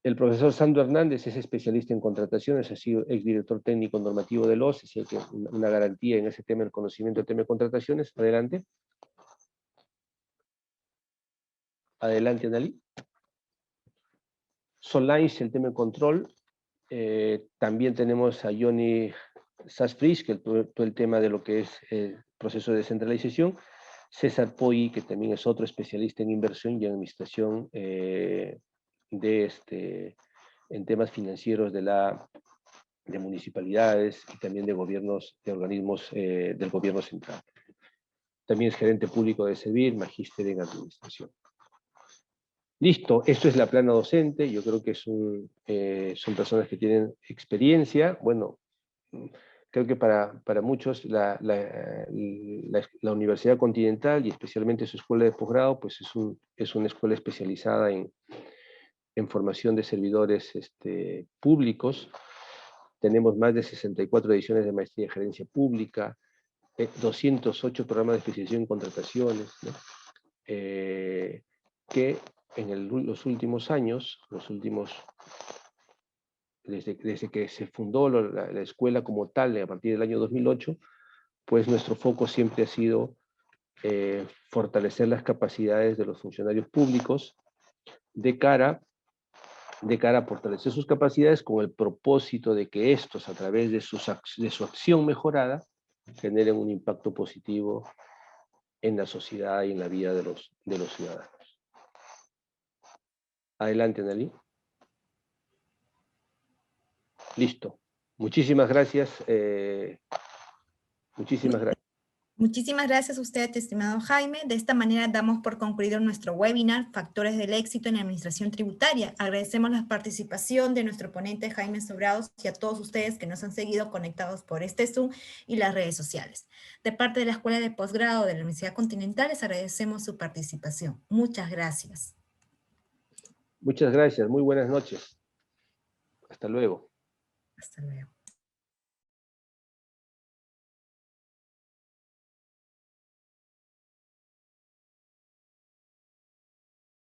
El profesor Sandro Hernández es especialista en contrataciones, ha sido exdirector técnico normativo de los, es decir, que una garantía en ese tema, el conocimiento del tema de contrataciones. Adelante. Adelante, Analí. Solines, el tema de control. También tenemos a Johnny Sassfrisch, que todo el tema de lo que es el proceso de descentralización. César Poi, que también es otro especialista en inversión y en administración en temas financieros de municipalidades y también de gobiernos, de organismos del gobierno central. También es gerente público de Servir, magíster en administración. Listo, esto es la plana docente, yo creo que son personas que tienen experiencia. Bueno, creo que para muchos la Universidad Continental y especialmente su escuela de posgrado, pues es una escuela especializada en formación de servidores públicos. Tenemos más de 64 ediciones de maestría en gerencia pública, 208 programas de especialización en contrataciones, ¿no? Que en los últimos años, desde que se fundó la escuela como tal, a partir del año 2008, pues nuestro foco siempre ha sido fortalecer las capacidades de los funcionarios públicos de cara a fortalecer sus capacidades con el propósito de que estos, a través de su acción mejorada, generen un impacto positivo en la sociedad y en la vida de los ciudadanos. Adelante, Nelly. Listo. Muchísimas gracias. Muchísimas gracias. Muchísimas gracias a usted, estimado Jaime. De esta manera damos por concluido nuestro webinar, Factores del Éxito en la Administración Tributaria. Agradecemos la participación de nuestro ponente Jaime Sobrados y a todos ustedes que nos han seguido conectados por este Zoom y las redes sociales. De parte de la Escuela de Posgrado de la Universidad Continental, les agradecemos su participación. Muchas gracias. Muchas gracias. Muy buenas noches. Hasta luego. Hasta luego.